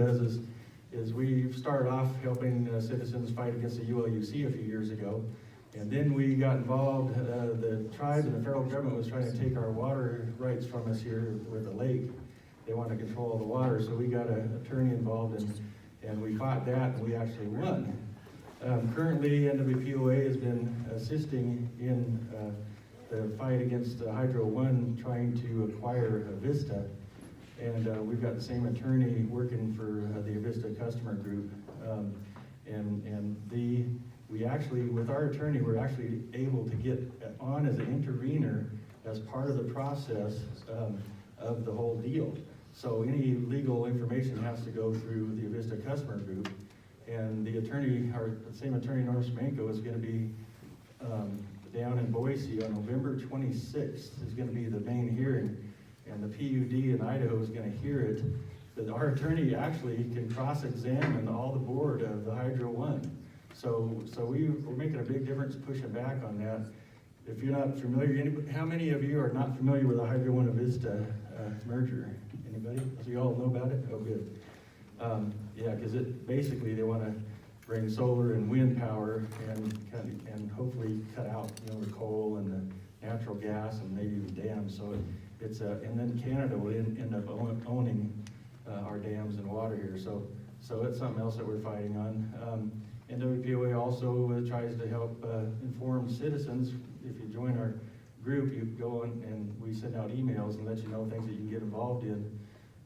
does is we started off helping citizens fight against the ULUC a few years ago. And then we got involved, the tribe and the federal government was trying to take our water rights from us here with the lake. They want to control all the water, so we got an attorney involved and we fought that and we actually won. Currently, NWPOA has been assisting in the fight against Hydro One trying to acquire Avista. And we've got the same attorney working for the Avista customer group. We actually, with our attorney, we're actually able to get on as an intervener as part of the process of the whole deal. So any legal information has to go through the Avista customer group. And the attorney, our same attorney, Norris Manco, is going to be down in Boise on November 26th. Is going to be the main hearing. And the PUD in Idaho is going to hear it. But our attorney actually can cross-examine all the board of the Hydro One. So we're making a big difference pushing back on that. If you're not familiar, how many of you are not familiar with the Hydro One Avista merger? Anybody? So you all know about it? Oh, good. Yeah, because basically they want to bring solar and wind power and hopefully cut out the coal and the natural gas and maybe the dams. So it's and then Canada will end up owning our dams and water here. So it's something else that we're fighting on. NWPOA also tries to help inform citizens. If you join our group, you go on and we send out emails and let you know things that you can get involved in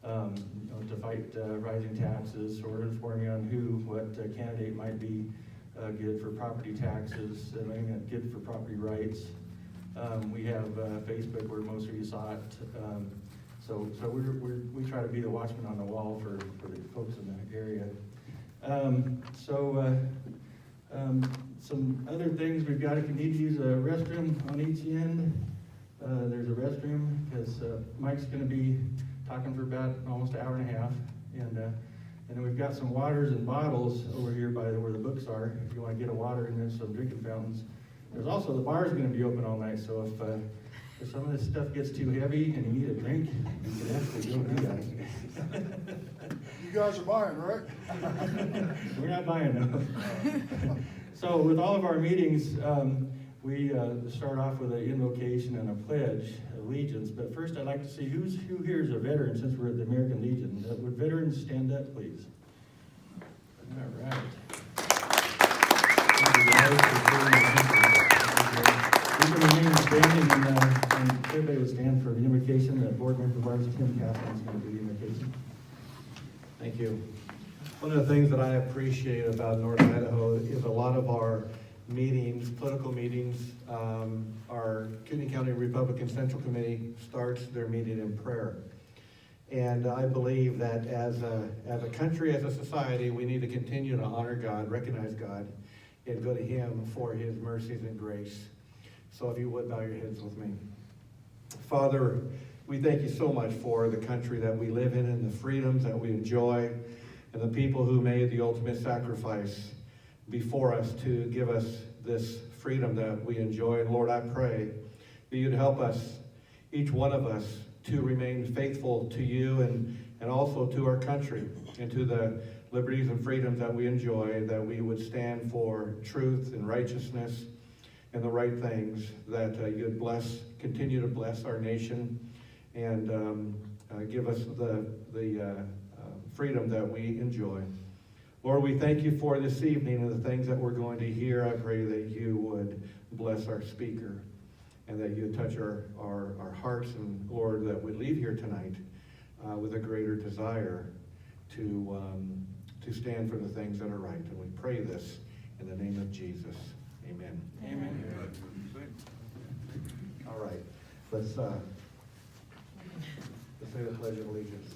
to fight rising taxes, or inform you on what candidate might be good for property taxes, good for property rights. We have Facebook where most of you saw it. So we try to be the watchman on the wall for the folks in the area. Some other things we've got, if you need to use a restroom on each end, there's a restroom, because Mike's going to be talking for about almost an hour and a half. And then we've got some waters and bottles over here by where the books are, if you want to get a water, and then some drinking fountains. There's also, the bar's going to be open all night, so if some of this stuff gets too heavy and you need a drink, you can actually go do that. You guys are buying, right? We're not buying them. So with all of our meetings, we start off with an invocation and a pledge of allegiance. But first, I'd like to see who here is a veteran, since we're at the American Legion. Would veterans stand up, please? All right. Thank you guys for serving the country. We can remain standing, and everybody would stand for the invocation. The board member of ours, Tim Kaplan, is going to do the invocation. Thank you. One of the things that I appreciate about Northern Idaho is a lot of our meetings, political meetings, our Kootenai County Republican Central Committee starts their meeting in prayer. And I believe that as a country, as a society, we need to continue to honor God, recognize God, and go to Him for His mercies and grace. So if you would, bow your heads with me. Father, we thank you so much for the country that we live in and the freedoms that we enjoy, and the people who made the ultimate sacrifice before us to give us this freedom that we enjoy. And Lord, I pray that you'd help us, each one of us, to remain faithful to you and also to our country and to the liberties and freedoms that we enjoy, that we would stand for truth and righteousness and the right things, that you'd continue to bless our nation and give us the freedom that we enjoy. Lord, we thank you for this evening and the things that we're going to hear. I pray that you would bless our speaker and that you would touch our hearts, and Lord, that we leave here tonight with a greater desire to stand for the things that are right. And we pray this in the name of Jesus. Amen. Amen. All right. Let's say the Pledge of Allegiance.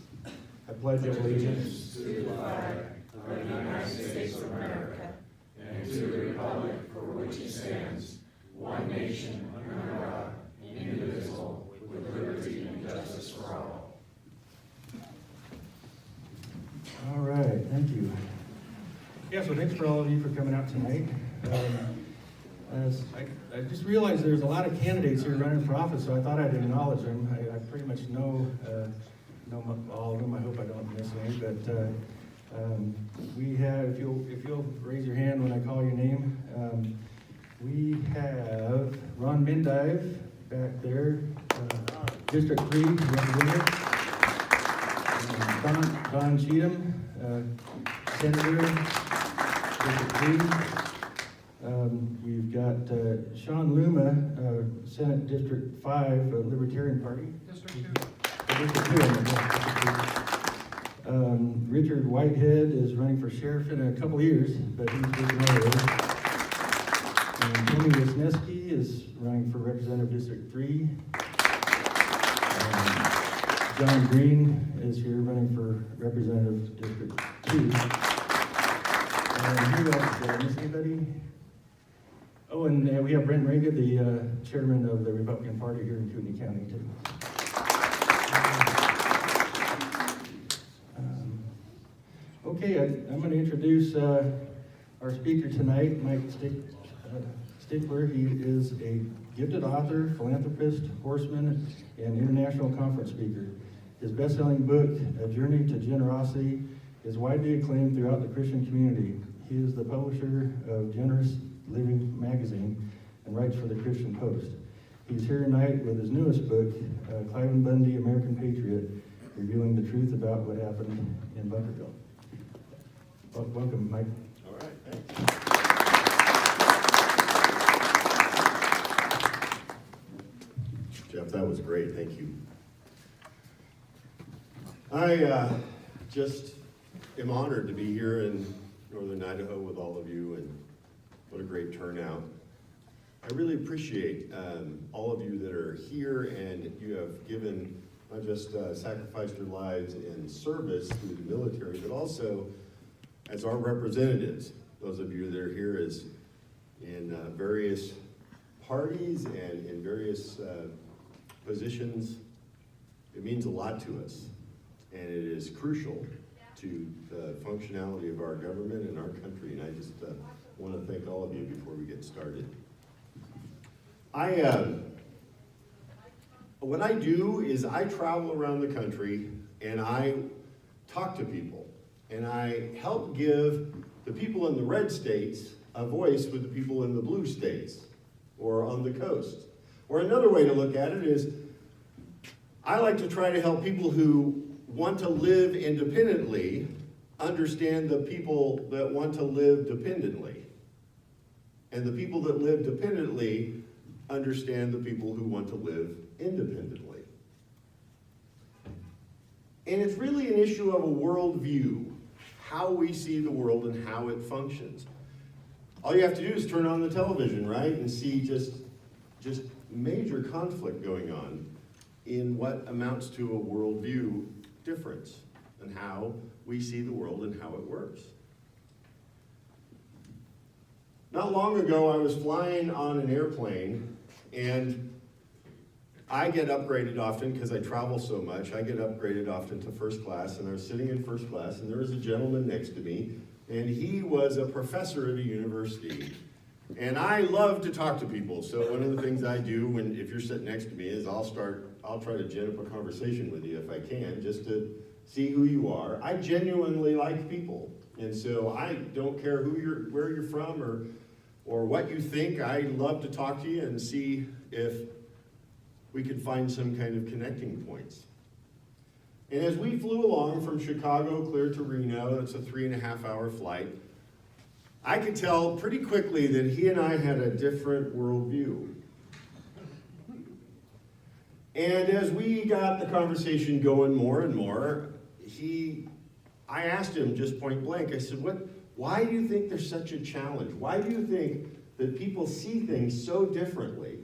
I pledge allegiance to the flag of the United States of America and to the republic for which it stands, one nation, under God, indivisible, with liberty and justice for all. All right, thank you. Yeah, so thanks for all of you for coming out tonight. I just realized there's a lot of candidates here running for office, so I thought I'd acknowledge them. I pretty much know all of them. I hope I don't miss any, We have, if you'll raise your hand when I call your name, we have Ron Mendive back there, District 3 representative. Don Cheatham, Senator, District 3. We've got Sean Luma, Senate District 5, Libertarian Party. District 2. Richard Whitehead is running for sheriff in a couple years, but he's working on it. Tony Wisniewski is running for Representative District 3. John Green is here running for Representative District 2. And who else? Did I miss anybody? Oh, and we have Brent Rega, the chairman of the Republican Party here in Kootenai County, too. Okay, I'm going to introduce our speaker tonight, Mike Strickler. He is a gifted author, philanthropist, horseman, and international conference speaker. His best-selling book, A Journey to Generosity, is widely acclaimed throughout the Christian community. He is the publisher of Generous Living magazine and writes for the Christian Post. He's here tonight with his newest book, Cliven Bundy, American Patriot, revealing the truth about what happened in Bunkerville. Welcome, Mike. All right, thanks. Jeff, that was great, thank you. I just am honored to be here in northern Idaho with all of you, and what a great turnout. I really appreciate all of you that are here, and you have given, not just sacrificed your lives in service through the military, but also as our representatives. Those of you that are here as in various parties and in various positions, it means a lot to us, and it is crucial to the functionality of our government and our country, and I just want to thank all of you before we get started. What I do is I travel around the country and I talk to people, and I help give the people in the red states a voice with the people in the blue states or on the coast. Or another way to look at it is I like to try to help people who want to live independently understand the people that want to live dependently. And the people that live dependently understand the people who want to live independently. And it's really an issue of a worldview, how we see the world and how it functions. All you have to do is turn on the television, right, and see just major conflict going on in what amounts to a worldview difference and how we see the world and how it works. Not long ago, I was flying on an airplane, and I get upgraded often because I travel so much. I get upgraded often to first class, and I was sitting in first class, and there was a gentleman next to me, and he was a professor at a university. And I love to talk to people, so one of the things I do if you're sitting next to me is I'll try to gin up a conversation with you if I can, just to see who you are. I genuinely like people, and so I don't care where you're from or what you think. I love to talk to you and see if we could find some kind of connecting points. And as we flew along from Chicago clear to Reno, it's a 3.5-hour flight, I could tell pretty quickly that he and I had a different worldview. And as we got the conversation going more and more, I asked him just point blank, I said, why do you think there's such a challenge? Why do you think that people see things so differently?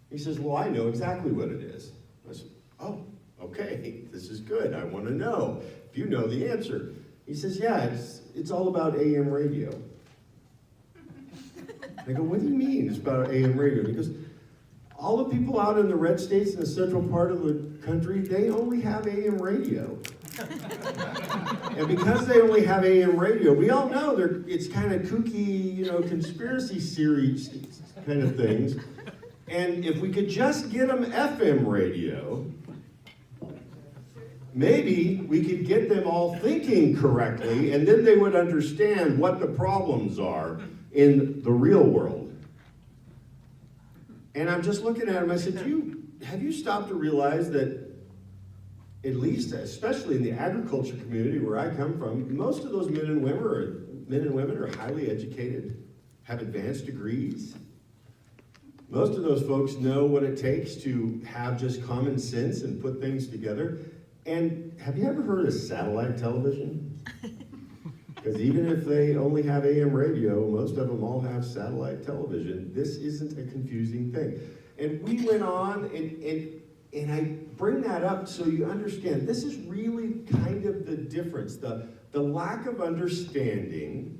He says, well, I know exactly what it is. I said, oh, okay, this is good. I want to know if you know the answer. He says, yeah, it's all about AM radio. I go, what do you mean it's about AM radio? He goes, all the people out in the red states in the central part of the country, they only have AM radio. And because they only have AM radio, we all know it's kind of kooky, conspiracy series kind of things. And if we could just get them FM radio, maybe we could get them all thinking correctly, and then they would understand what the problems are in the real world. And I'm just looking at him, I said, have you stopped to realize that, at least, especially in the agriculture community where I come from, most of those men and women are highly educated, have advanced degrees. Most of those folks know what it takes to have just common sense and put things together. And have you ever heard of satellite television? Because even if they only have AM radio, most of them all have satellite television. This isn't a confusing thing. And we went on, and I bring that up so you understand, this is really kind of the difference, the lack of understanding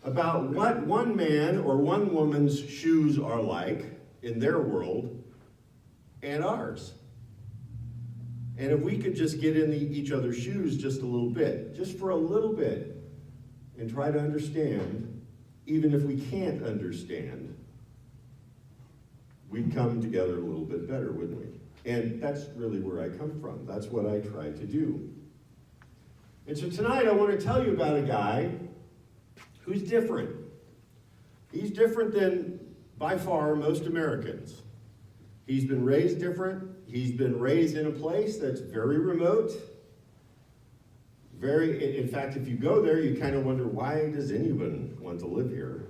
about what one man or one woman's shoes are like in their world and ours. And if we could just get in each other's shoes just a little bit, just for a little bit, and try to understand, even if we can't understand, we'd come together a little bit better, wouldn't we? And that's really where I come from. That's what I try to do. And so tonight I want to tell you about a guy who's different. He's different than, by far, most Americans. He's been raised different. He's been raised in a place that's very remote. In fact, if you go there, you kind of wonder, why does anyone want to live here?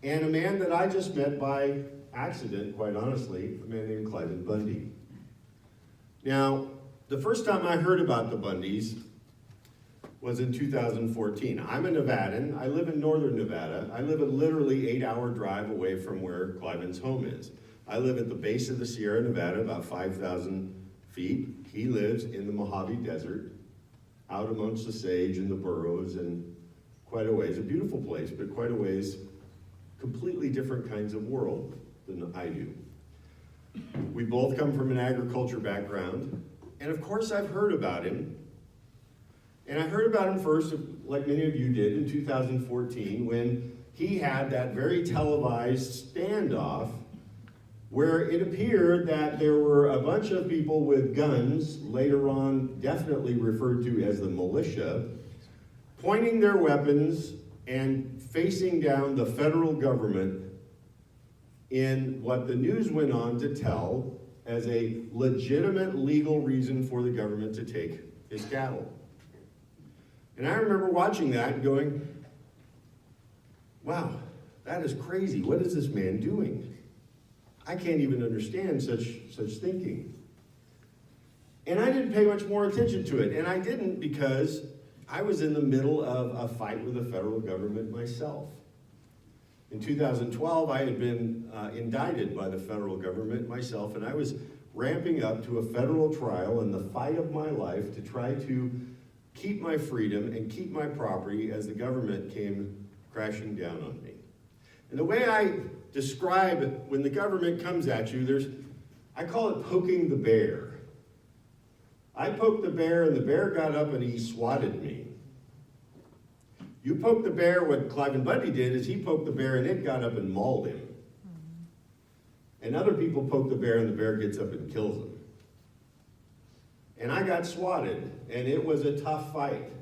And a man that I just met by accident, quite honestly, a man named Cliven Bundy. Now, the first time I heard about the Bundys was in 2014. I'm a Nevadan. I live in northern Nevada. I live a literally 8-hour drive away from where Cliven's home is. I live at the base of the Sierra Nevada, about 5,000 feet. He lives in the Mojave Desert, out amongst the sage and the burros, and quite a ways, a beautiful place, but quite a ways, completely different kinds of world than I do. We both come from an agriculture background, and of course I've heard about him. And I heard about him first, like many of you did, in 2014, when he had that very televised standoff where it appeared that there were a bunch of people with guns, later on definitely referred to as the militia, pointing their weapons and facing down the federal government in what the news went on to tell as a legitimate legal reason for the government to take his cattle. And I remember watching that and going, wow, that is crazy. What is this man doing? I can't even understand such thinking. And I didn't pay much more attention to it. And I didn't because I was in the middle of a fight with the federal government myself. In 2012, I had been indicted by the federal government myself, and I was ramping up to a federal trial in the fight of my life to try to keep my freedom and keep my property as the government came crashing down on me. And the way I describe when the government comes at you, I call it poking the bear. I poked the bear, and the bear got up and he swatted me. You poke the bear, what Cliven Bundy did is he poked the bear and it got up and mauled him. And other people poke the bear and the bear gets up and kills them. And I got swatted, and it was a tough fight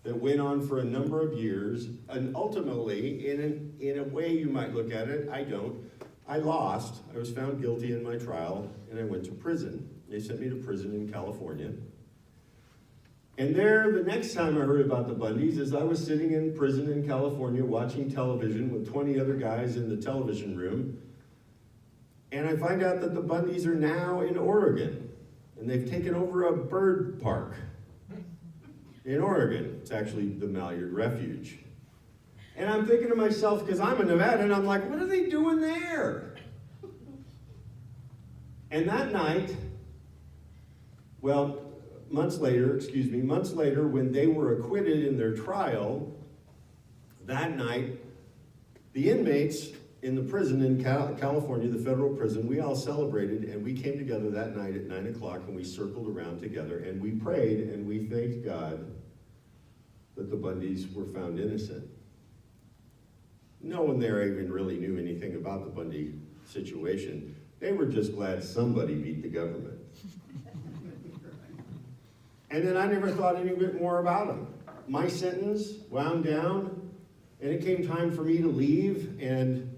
that went on for a number of years, and ultimately, in a way you might look at it, I lost. I was found guilty in my trial, and I went to prison. They sent me to prison in California. And there, the next time I heard about the Bundys is I was sitting in prison in California watching television with 20 other guys in the television room, and I find out that the Bundys are now in Oregon, and they've taken over a bird park in Oregon. It's actually the Malyard Refuge. And I'm thinking to myself, because I'm a Nevadan, and I'm like, what are they doing there? And that night, months later, when they were acquitted in their trial, that night, the inmates in the prison in California, the federal prison, we all celebrated, and we came together that night at 9 o'clock, and we circled around together, and we prayed, and we thanked God that the Bundys were found innocent. No one there even really knew anything about the Bundy situation. They were just glad somebody beat the government. And then I never thought any bit more about them. My sentence wound down, and it came time for me to leave, and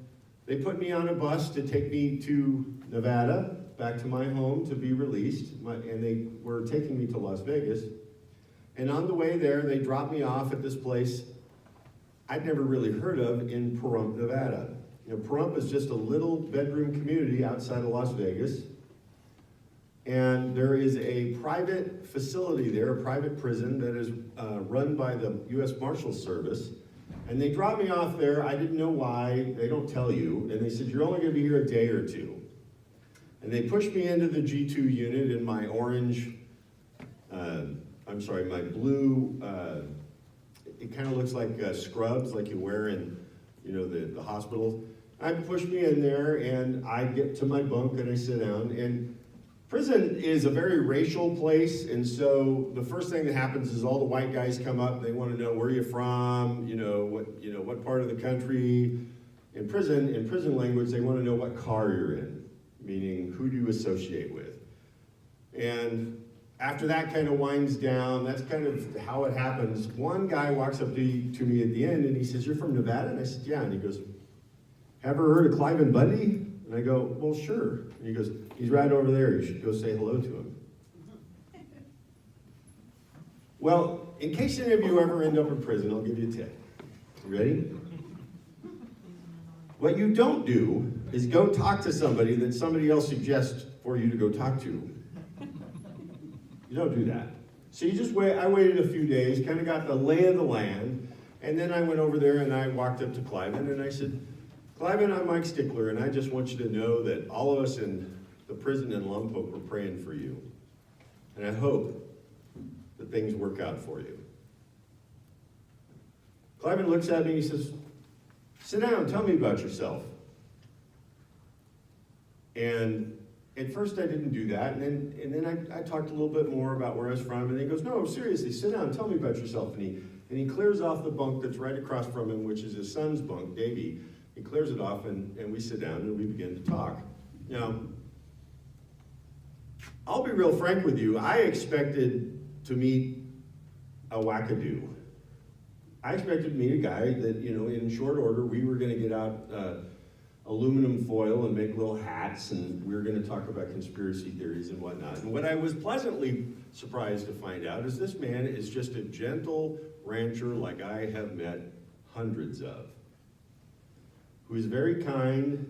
they put me on a bus to take me to Nevada, back to my home to be released, and they were taking me to Las Vegas. And on the way there, they dropped me off at this place I'd never really heard of in Pahrump, Nevada. You know, Pahrump is just a little bedroom community outside of Las Vegas. And there is a private facility there, a private prison that is run by the U.S. Marshals Service. And they dropped me off there. I didn't know why. They don't tell you. And they said, you're only going to be here a day or two. And they pushed me into the G2 unit in my my blue, it kind of looks like scrubs like you wear in, the hospitals. I pushed me in there, and I get to my bunk and I sit down. And prison is a very racial place, and so the first thing that happens is all the white guys come up. And they want to know where you're from, what part of the country. In prison language, they want to know what car you're in, meaning who do you associate with. And after that kind of winds down, that's kind of how it happens. One guy walks up to me at the end, and he says, "You're from Nevada?" And I said, "Yeah." And he goes, "Ever heard of Cliven Bundy?" And I go, "Well, sure." And he goes, "He's right over there. You should go say hello to him." Well, in case any of you ever end up in prison, I'll give you a tip. You ready? What you don't do is go talk to somebody that somebody else suggests for you to go talk to. You don't do that. So you just wait. I waited a few days, kind of got the lay of the land, and then I went over there and I walked up to Cliven and I said, "Cliven, I'm Mike Strickler, and I just want you to know that all of us in the prison in Lompoc are praying for you. And I hope that things work out for you." Cliven looks at me and he says, "Sit down, tell me about yourself." And at first I didn't do that, and then I talked a little bit more about where I was from, and then he goes, "No, seriously, sit down, tell me about yourself." And he clears off the bunk that's right across from him, which is his son's bunk, Davey. He clears it off, and we sit down and we begin to talk. Now, I'll be real frank with you. I expected to meet a wackadoo. I expected to meet a guy that, in short order, we were going to get out aluminum foil and make little hats, and we were going to talk about conspiracy theories and whatnot. And what I was pleasantly surprised to find out is this man is just a gentle rancher like I have met hundreds of, who is very kind,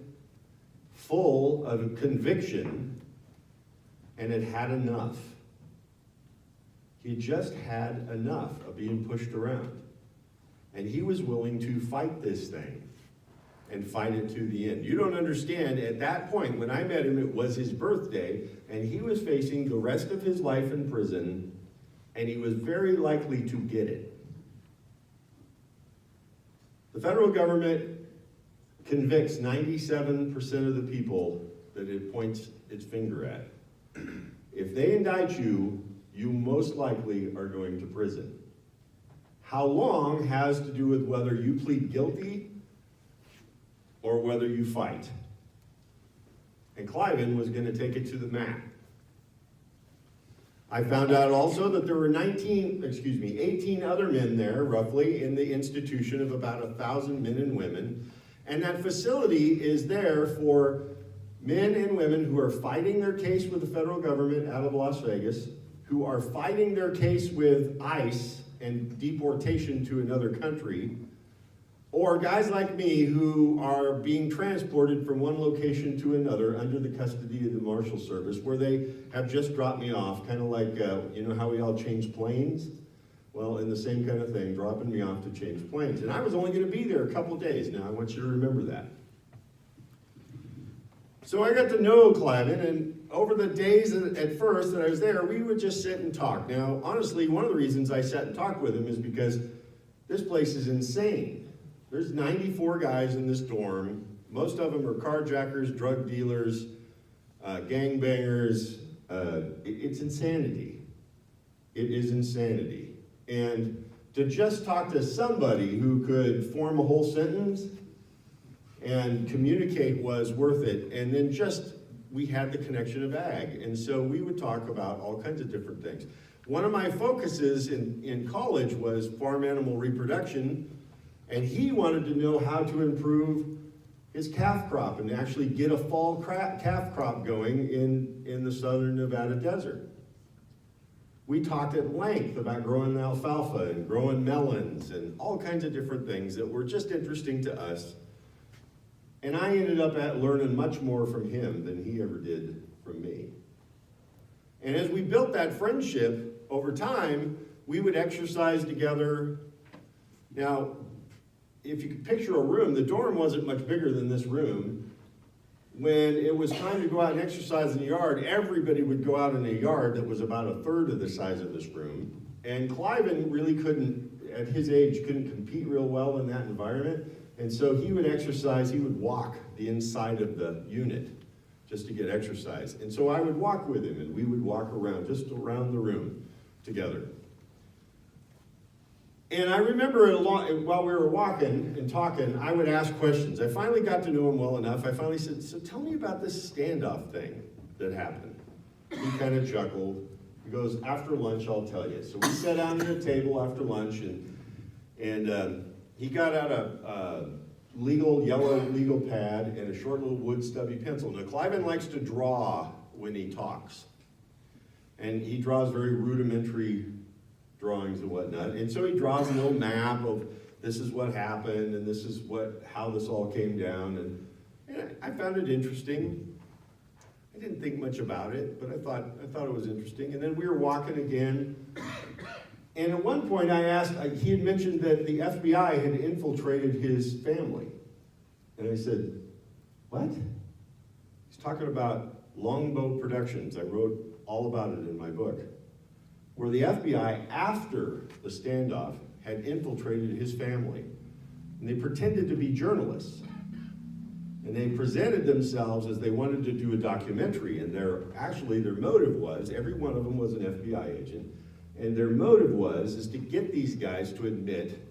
full of conviction, and had had enough. He just had enough of being pushed around. And he was willing to fight this thing and fight it to the end. You don't understand, at that point, when I met him, it was his birthday, and he was facing the rest of his life in prison, and he was very likely to get it. The federal government convicts 97% of the people that it points its finger at. If they indict you, you most likely are going to prison. How long has to do with whether you plead guilty or whether you fight. And Cliven was going to take it to the mat. I found out also that there were 18 other men there, roughly, in the institution of about 1,000 men and women. And that facility is there for men and women who are fighting their case with the federal government out of Las Vegas, who are fighting their case with ICE and deportation to another country, or guys like me who are being transported from one location to another under the custody of the Marshal Service, where they have just dropped me off, kind of like, how we all change planes? Well, in the same kind of thing, dropping me off to change planes. And I was only going to be there a couple days. Now, I want you to remember that. So I got to know Cliven, and over the days at first that I was there, we would just sit and talk. Now, honestly, one of the reasons I sat and talked with him is because this place is insane. There's 94 guys in this dorm. Most of them are carjackers, drug dealers, gangbangers. It's insanity. It is insanity. And to just talk to somebody who could form a whole sentence and communicate was worth it. And then we had the connection of ag. And so we would talk about all kinds of different things. One of my focuses in college was farm animal reproduction, and he wanted to know how to improve his calf crop and actually get a fall calf crop going in the southern Nevada desert. We talked at length about growing alfalfa and growing melons and all kinds of different things that were just interesting to us. And I ended up learning much more from him than he ever did from me. And as we built that friendship over time, we would exercise together. Now, if you could picture a room, the dorm wasn't much bigger than this room. When it was time to go out and exercise in the yard, everybody would go out in a yard that was about a third of the size of this room. And Cliven really couldn't, at his age, couldn't compete real well in that environment. And so he would exercise, he would walk the inside of the unit just to get exercise. And so I would walk with him, and we would walk around, just around the room together. And I remember while we were walking and talking, I would ask questions. I finally got to know him well enough. I finally said, so tell me about this standoff thing that happened. He kind of chuckled. He goes, after lunch, I'll tell you. So we sat down at a table after lunch, and he got out a yellow legal pad and a short little wood stubby pencil. Now, Cliven likes to draw when he talks. And he draws very rudimentary drawings and whatnot. And so he draws a little map of this is what happened and this is how this all came down. And I found it interesting. I didn't think much about it, but I thought it was interesting. And then we were walking again. And at one point I asked, he had mentioned that the FBI had infiltrated his family. And I said, what? He's talking about Longbow Productions. I wrote all about it in my book, where the FBI, after the standoff, had infiltrated his family. And they pretended to be journalists. And they presented themselves as they wanted to do a documentary. And their motive was, every one of them was an FBI agent, and their motive is to get these guys to admit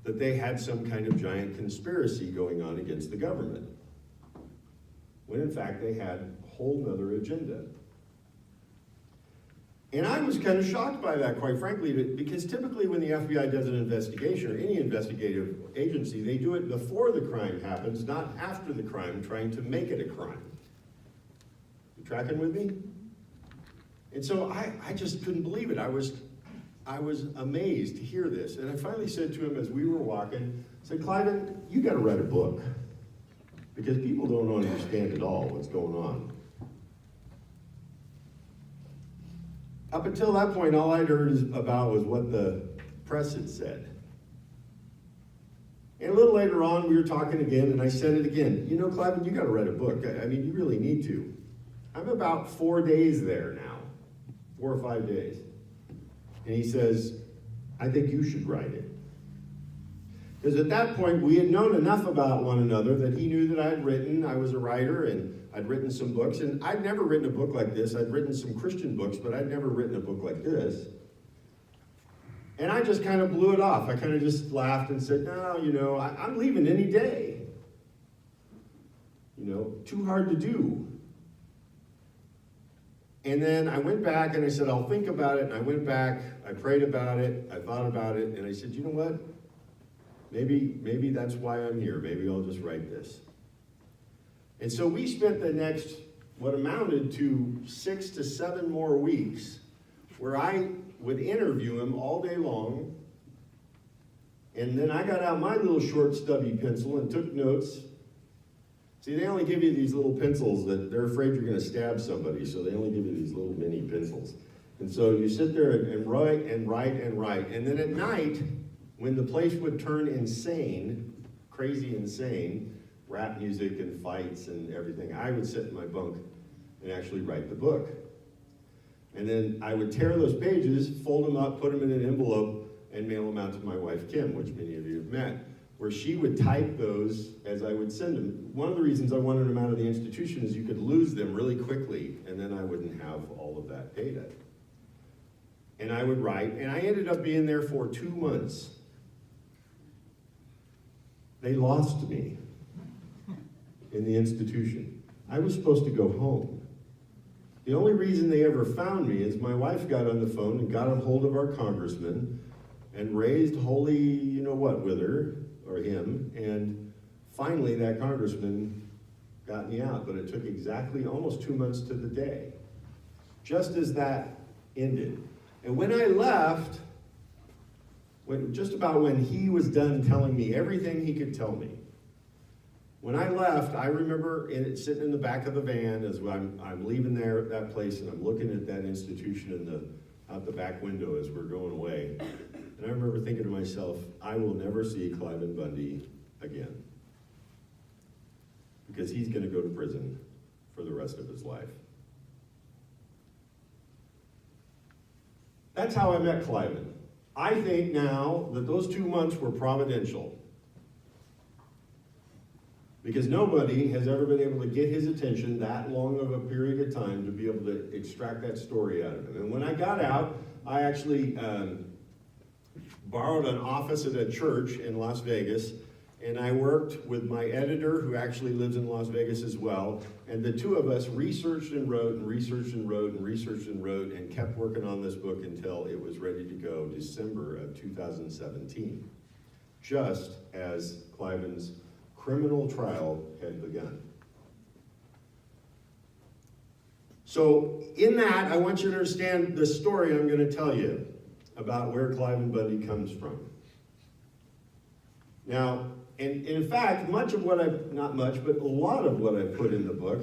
that they had some kind of giant conspiracy going on against the government. When in fact they had a whole nother agenda. And I was kind of shocked by that, quite frankly, because typically when the FBI does an investigation, or any investigative agency, they do it before the crime happens, not after the crime, trying to make it a crime. You tracking with me? And so I just couldn't believe it. I was amazed to hear this. And I finally said to him as we were walking, I said, Cliven, you got to write a book, because people don't understand at all what's going on. Up until that point, all I'd heard about was what the press had said. And a little later on, we were talking again, and I said it again. You know, Cliven, you got to write a book. I mean, you really need to. I'm about 4 days there now, 4 or 5 days. And he says, I think you should write it. Because at that point, we had known enough about one another that he knew that I was a writer, and I'd written some books, and I'd never written a book like this. I'd written some Christian books, but I'd never written a book like this. And I just kind of blew it off. I kind of just laughed and said, no, I'm leaving any day. Too hard to do. And then I went back and I said, I'll think about it. And I went back, I prayed about it, I thought about it, and I said, you know what? Maybe that's why I'm here. Maybe I'll just write this. And so we spent the next, what amounted to 6 to 7 more weeks, where I would interview him all day long. And then I got out my little short stubby pencil and took notes. See, they only give you these little pencils that they're afraid you're going to stab somebody, so they only give you these little mini pencils. And so you sit there and write and write and write. And then at night, when the place would turn insane, crazy insane, rap music and fights and everything, I would sit in my bunk and actually write the book. And then I would tear those pages, fold them up, put them in an envelope, and mail them out to my wife, Kim, which many of you have met, where she would type those as I would send them. One of the reasons I wanted them out of the institution is you could lose them really quickly, and then I wouldn't have all of that data. And I would write, and I ended up being there for 2 months. They lost me in the institution. I was supposed to go home. The only reason they ever found me is my wife got on the phone and got a hold of our congressman and raised holy you-know-what with her, or him, and finally that congressman got me out, but it took exactly almost 2 months to the day, just as that ended. And when I left, just about when he was done telling me everything he could tell me, when I left, I remember sitting in the back of the van as I'm leaving that place, and I'm looking at that institution out the back window as we're going away. And I remember thinking to myself, I will never see Cliven Bundy again, because he's going to go to prison for the rest of his life. That's how I met Cliven. I think now that those 2 months were providential, because nobody has ever been able to get his attention that long of a period of time to be able to extract that story out of him. And when I got out, I actually borrowed an office at a church in Las Vegas, and I worked with my editor, who actually lives in Las Vegas as well, and the two of us researched and wrote and researched and wrote and researched and wrote and kept working on this book until it was ready to go December of 2017, just as Cliven's criminal trial had begun. So in that, I want you to understand the story I'm going to tell you about where Cliven Bundy comes from. Now, and in fact, much of what not much, but a lot of what I put in the book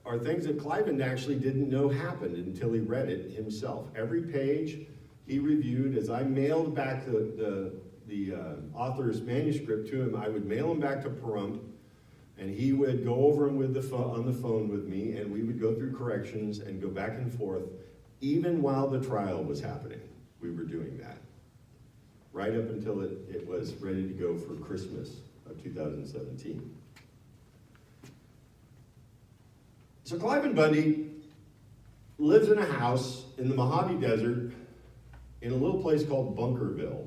are things that Cliven actually didn't know happened until he read it himself. Every page he reviewed. As I mailed back the author's manuscript to him, I would mail him back to Pahrump, and he would go over them on the phone with me, and we would go through corrections and go back and forth. Even while the trial was happening, we were doing that, right up until it was ready to go for Christmas of 2017. So Cliven Bundy lives in a house in the Mojave Desert in a little place called Bunkerville.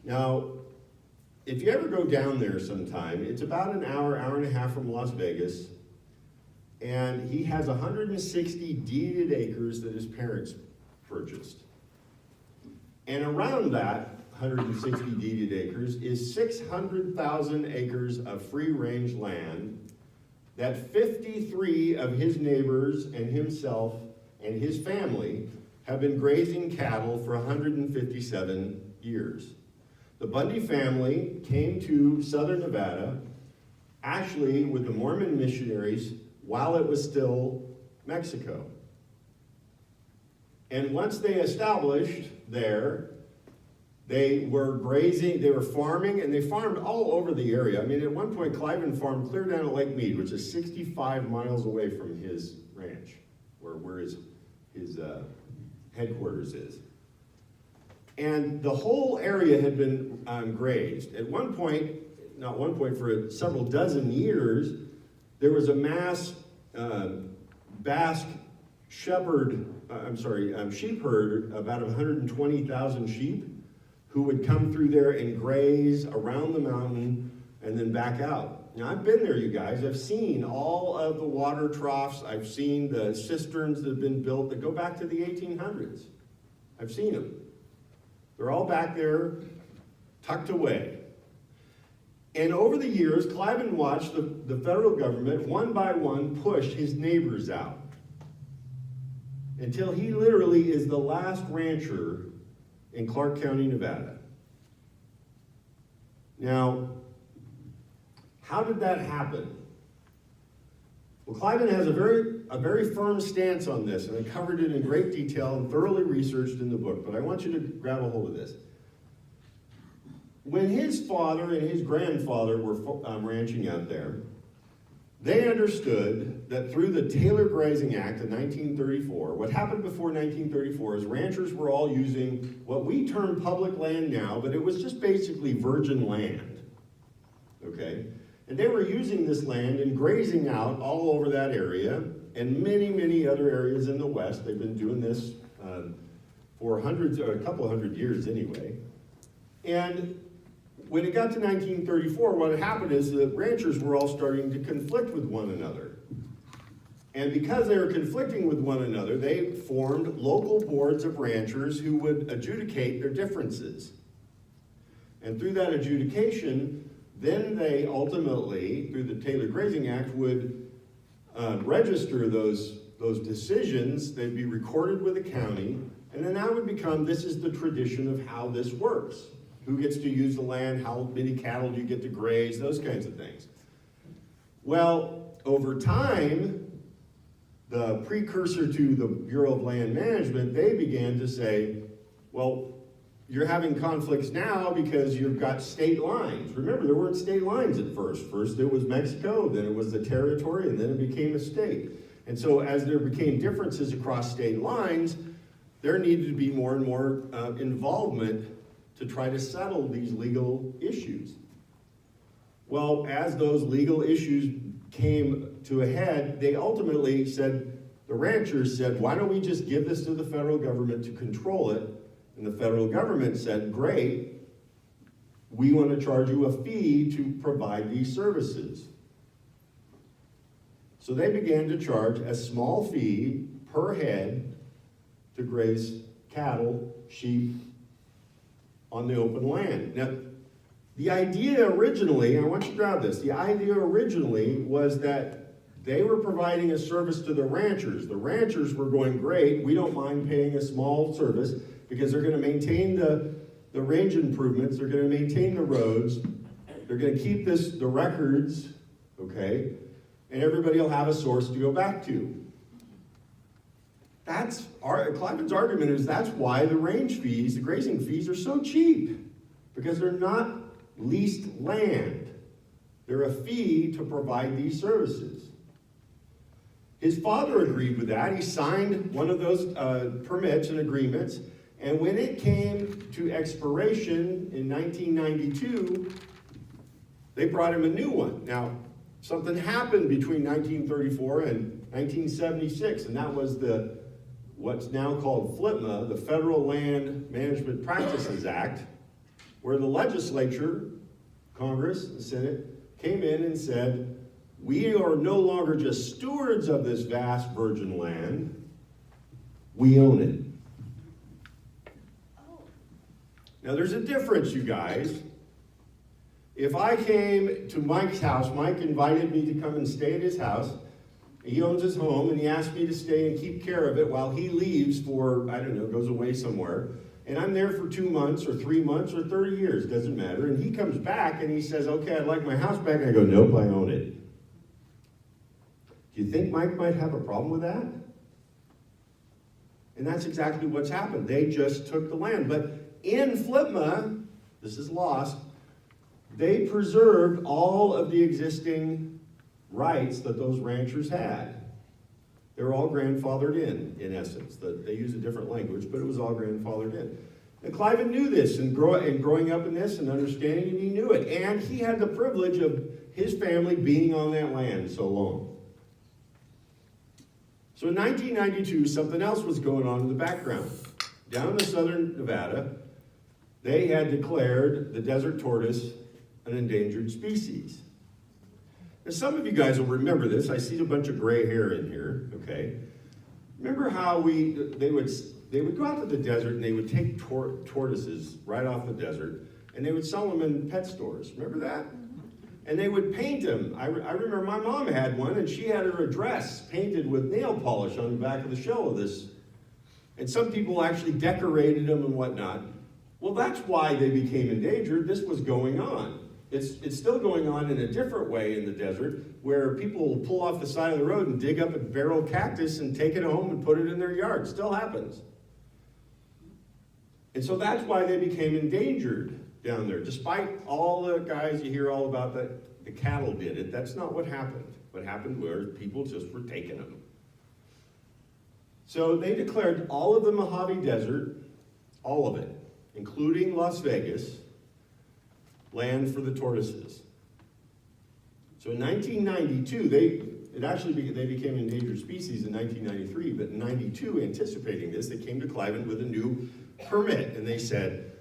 Now, if you ever go down there sometime, it's about an hour and a half from Las Vegas, and he has 160 deeded acres that his parents purchased. And around that 160 deeded acres is 600,000 acres of free-range land that 53 of his neighbors and himself and his family have been grazing cattle for 157 years. The Bundy family came to southern Nevada, actually with the Mormon missionaries, while it was still Mexico. And once they established there, they were grazing, they were farming, and they farmed all over the area. I mean, at one point, Cliven farmed clear down to Lake Mead, which is 65 miles away from his ranch, where his headquarters is. And the whole area had been grazed. At one point, not one point, for several dozen years, there was a mass Basque sheep herd, about 120,000 sheep, who would come through there and graze around the mountain and then back out. Now, I've been there, you guys. I've seen all of the water troughs. I've seen the cisterns that have been built that go back to the 1800s. I've seen them. They're all back there, tucked away. And over the years, Cliven watched the federal government, one by one, push his neighbors out, until he literally is the last rancher in Clark County, Nevada. Now, how did that happen? Well, Cliven has a very firm stance on this, and I covered it in great detail and thoroughly researched in the book, but I want you to grab a hold of this. When his father and his grandfather were ranching out there, they understood that through the Taylor Grazing Act of 1934, what happened before 1934 is ranchers were all using what we term public land now, but it was just basically virgin land, okay? And they were using this land and grazing out all over that area and many, many other areas in the West. They've been doing this for a couple hundred years anyway. And when it got to 1934, what happened is that ranchers were all starting to conflict with one another. And because they were conflicting with one another, they formed local boards of ranchers who would adjudicate their differences. And through that adjudication, then they ultimately, through the Taylor Grazing Act, would register those decisions. They'd be recorded with the county, and then that would become, this is the tradition of how this works. Who gets to use the land, how many cattle do you get to graze, those kinds of things. Well, over time, the precursor to the Bureau of Land Management, they began to say, well, you're having conflicts now because you've got state lines. Remember, there weren't state lines at first. First it was Mexico, then it was the territory, and then it became a state. And so as there became differences across state lines, there needed to be more and more involvement to try to settle these legal issues. Well, as those legal issues came to a head, they ultimately said, the ranchers said, why don't we just give this to the federal government to control it? And the federal government said, great, we want to charge you a fee to provide these services. So they began to charge a small fee per head to graze cattle, sheep on the open land. Now, the idea originally, I want you to grab this, the idea originally was that they were providing a service to the ranchers. The ranchers were going, great, we don't mind paying a small service because they're going to maintain the range improvements, they're going to maintain the roads, they're going to keep the records, okay, and everybody will have a source to go back to. Cliven's argument is that's why the range fees, the grazing fees are so cheap, because they're not leased land. They're a fee to provide these services. His father agreed with that. He signed one of those permits and agreements, and when it came to expiration in 1992, they brought him a new one. Now, something happened between 1934 and 1976, and that was what's now called FLTMA, the Federal Land Management Practices Act, where the legislature, Congress, the Senate, came in and said, we are no longer just stewards of this vast virgin land, we own it. Now there's a difference, you guys. If I came to Mike's house, Mike invited me to come and stay at his house. He owns his home, and he asked me to stay and keep care of it while he leaves for, I don't know, goes away somewhere. And I'm there for 2 months or 3 months or 30 years, doesn't matter. And he comes back and he says, okay, I'd like my house back. And I go, nope, I own it. Do you think Mike might have a problem with that? And that's exactly what's happened. They just took the land. But in FLTMA, this is lost, they preserved all of the existing rights that those ranchers had. They were all grandfathered in essence. They use a different language, but it was all grandfathered in. And Cliven knew this, and growing up in this and understanding it, he knew it. And he had the privilege of his family being on that land so long. So in 1992, something else was going on in the background. Down in southern Nevada, they had declared the desert tortoise an endangered species. Now, some of you guys will remember this. I see a bunch of gray hair in here, okay? Remember how they would go out to the desert and they would take tortoises right off the desert and they would sell them in pet stores. Remember that? And they would paint them. I remember my mom had one, and she had her address painted with nail polish on the back of the shell of this. And some people actually decorated them and whatnot. Well, that's why they became endangered. This was going on. It's still going on in a different way in the desert, where people will pull off the side of the road and dig up a barrel cactus and take it home and put it in their yard. Still happens. And so that's why they became endangered down there. Despite all the guys you hear all about that the cattle did it, that's not what happened. What happened was people just were taking them. So they declared all of the Mojave Desert, all of it, including Las Vegas, land for the tortoises. So in 1992, they became endangered species in 1993, but in 92, anticipating this, they came to Cliven with a new permit, and they said,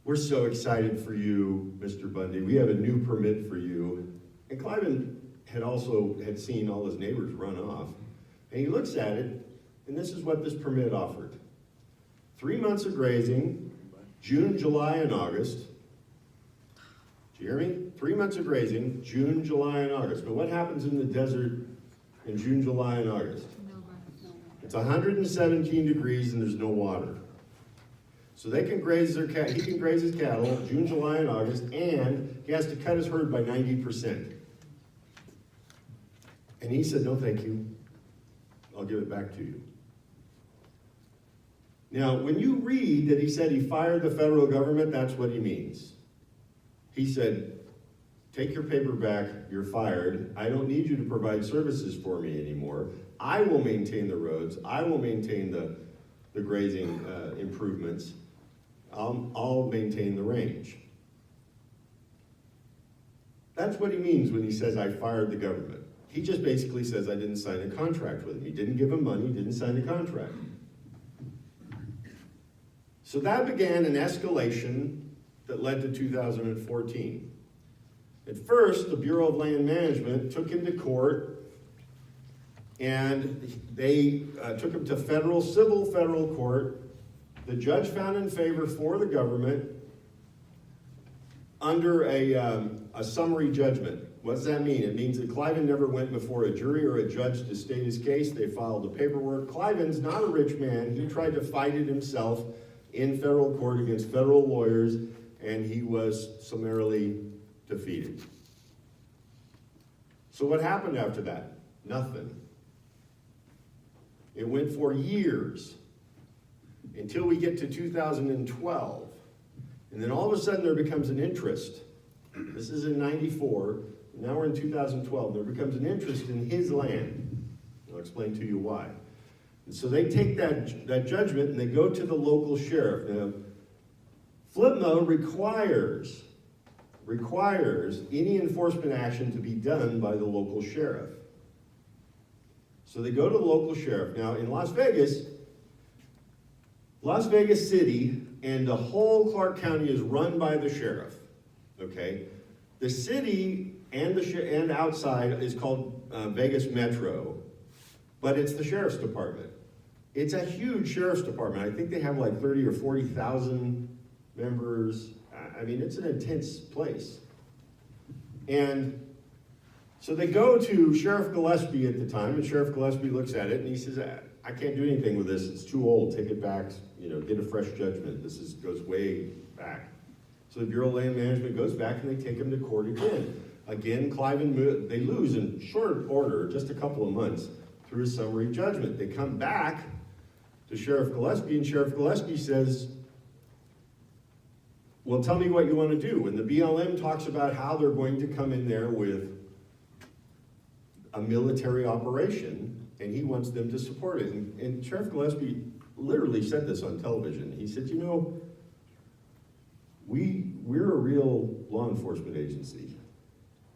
we're so excited for you, Mr. Bundy. We have a new permit for you. And Cliven had seen all his neighbors run off. And he looks at it, and this is what this permit offered. 3 months of grazing, June, July, and August. Do you hear me? 3 months of grazing, June, July, and August. But what happens in the desert in June, July, and August? It's 117 degrees and there's no water. So they can graze their he can graze his cattle June, July, and August, and he has to cut his herd by 90%. And he said, no, thank you. I'll give it back to you. Now, when you read that he said he fired the federal government, that's what he means. He said, take your paper back, you're fired. I don't need you to provide services for me anymore. I will maintain the roads. I will maintain the grazing improvements. I'll maintain the range. That's what he means when he says, I fired the government. He just basically says, I didn't sign a contract with him. He didn't give him money, didn't sign a contract. So that began an escalation that led to 2014. At first, the Bureau of Land Management took him to court, and they took him to civil federal court. The judge found in favor for the government under a summary judgment. What does that mean? It means that Cliven never went before a jury or a judge to state his case. They filed the paperwork. Cliven's not a rich man. He tried to fight it himself in federal court against federal lawyers, and he was summarily defeated. So what happened after that? Nothing. It went for years until we get to 2012. And then all of a sudden there becomes an interest. This is in 94. Now we're in 2012. There becomes an interest in his land. I'll explain to you why. And so they take that judgment and they go to the local sheriff. Now, FLPMA requires any enforcement action to be done by the local sheriff. So they go to the local sheriff. Now in Las Vegas City and the whole Clark County is run by the sheriff, okay? The city and outside is called Vegas Metro, but it's the sheriff's department. It's a huge sheriff's department. I think they have like 30 or 40,000 members. I mean, it's an intense place. And so they go to Sheriff Gillespie at the time, and Sheriff Gillespie looks at it and he says, I can't do anything with this. It's too old. Take it back. Get a fresh judgment. This goes way back. So the Bureau of Land Management goes back and they take him to court again. Again, Cliven, they lose in short order, just a couple of months, through a summary judgment. They come back to Sheriff Gillespie, and Sheriff Gillespie says, well, tell me what you want to do. And the BLM talks about how they're going to come in there with a military operation, and he wants them to support it. And Sheriff Gillespie literally said this on television. He said, we're a real law enforcement agency.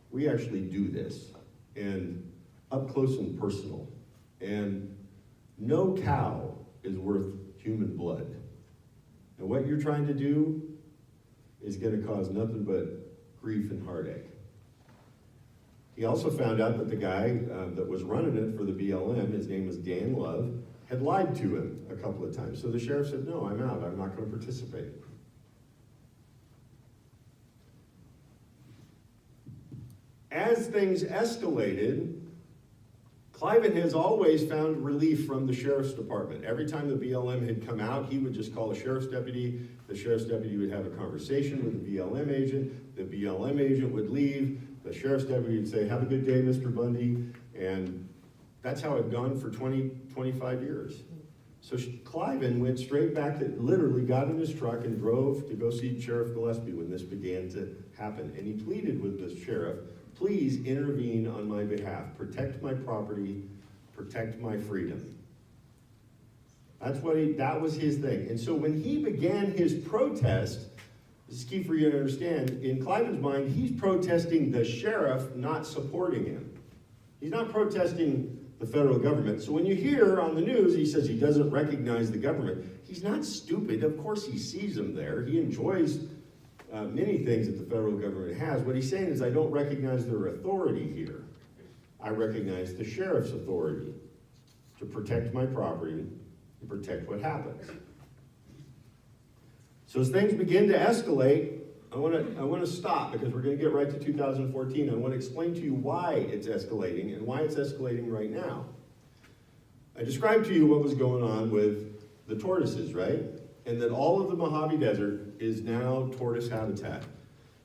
We actually do this, and up close and personal. And no cow is worth human blood. And what you're trying to do is going to cause nothing but grief and heartache. He also found out that the guy that was running it for the BLM, his name was Dan Love, had lied to him a couple of times. So the sheriff said, no, I'm out. I'm not going to participate. As things escalated, Cliven has always found relief from the sheriff's department. Every time the BLM had come out, he would just call a sheriff's deputy. The sheriff's deputy would have a conversation with the BLM agent. The BLM agent would leave. The sheriff's deputy would say, have a good day, Mr. Bundy. And that's how it had gone for 25 years. So Cliven went straight back, literally got in his truck and drove to go see Sheriff Gillespie when this began to happen. And he pleaded with the sheriff, please intervene on my behalf. Protect my property, protect my freedom. That was his thing. And so when he began his protest, this is key for you to understand, in Cliven's mind, he's protesting the sheriff not supporting him. He's not protesting the federal government. So when you hear on the news, he says he doesn't recognize the government. He's not stupid. Of course he sees them there. He enjoys many things that the federal government has. What he's saying is, I don't recognize their authority here. I recognize the sheriff's authority. to protect my property, and protect what happens. So as things begin to escalate, I want to stop because we're going to get right to 2014. I want to explain to you why it's escalating and why it's escalating right now. I described to you what was going on with the tortoises, right? And that all of the Mojave Desert is now tortoise habitat.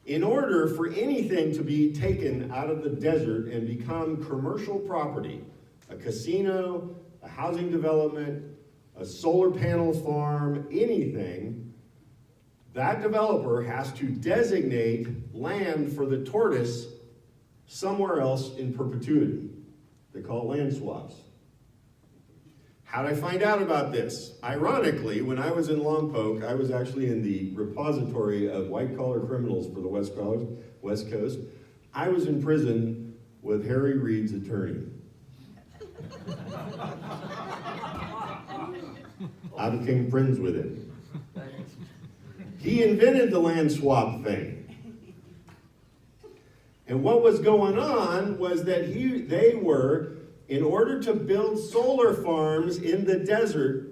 In order for anything to be taken out of the desert and become commercial property, a casino, a housing development, a solar panel farm, anything, that developer has to designate land for the tortoise somewhere else in perpetuity. They call it land swaps. How did I find out about this? Ironically, when I was in Lompoc, I was actually in the repository of white-collar criminals for the West Coast. I was in prison with Harry Reid's attorney. I became friends with him. He invented the land swap thing. And what was going on was that they were, in order to build solar farms in the desert,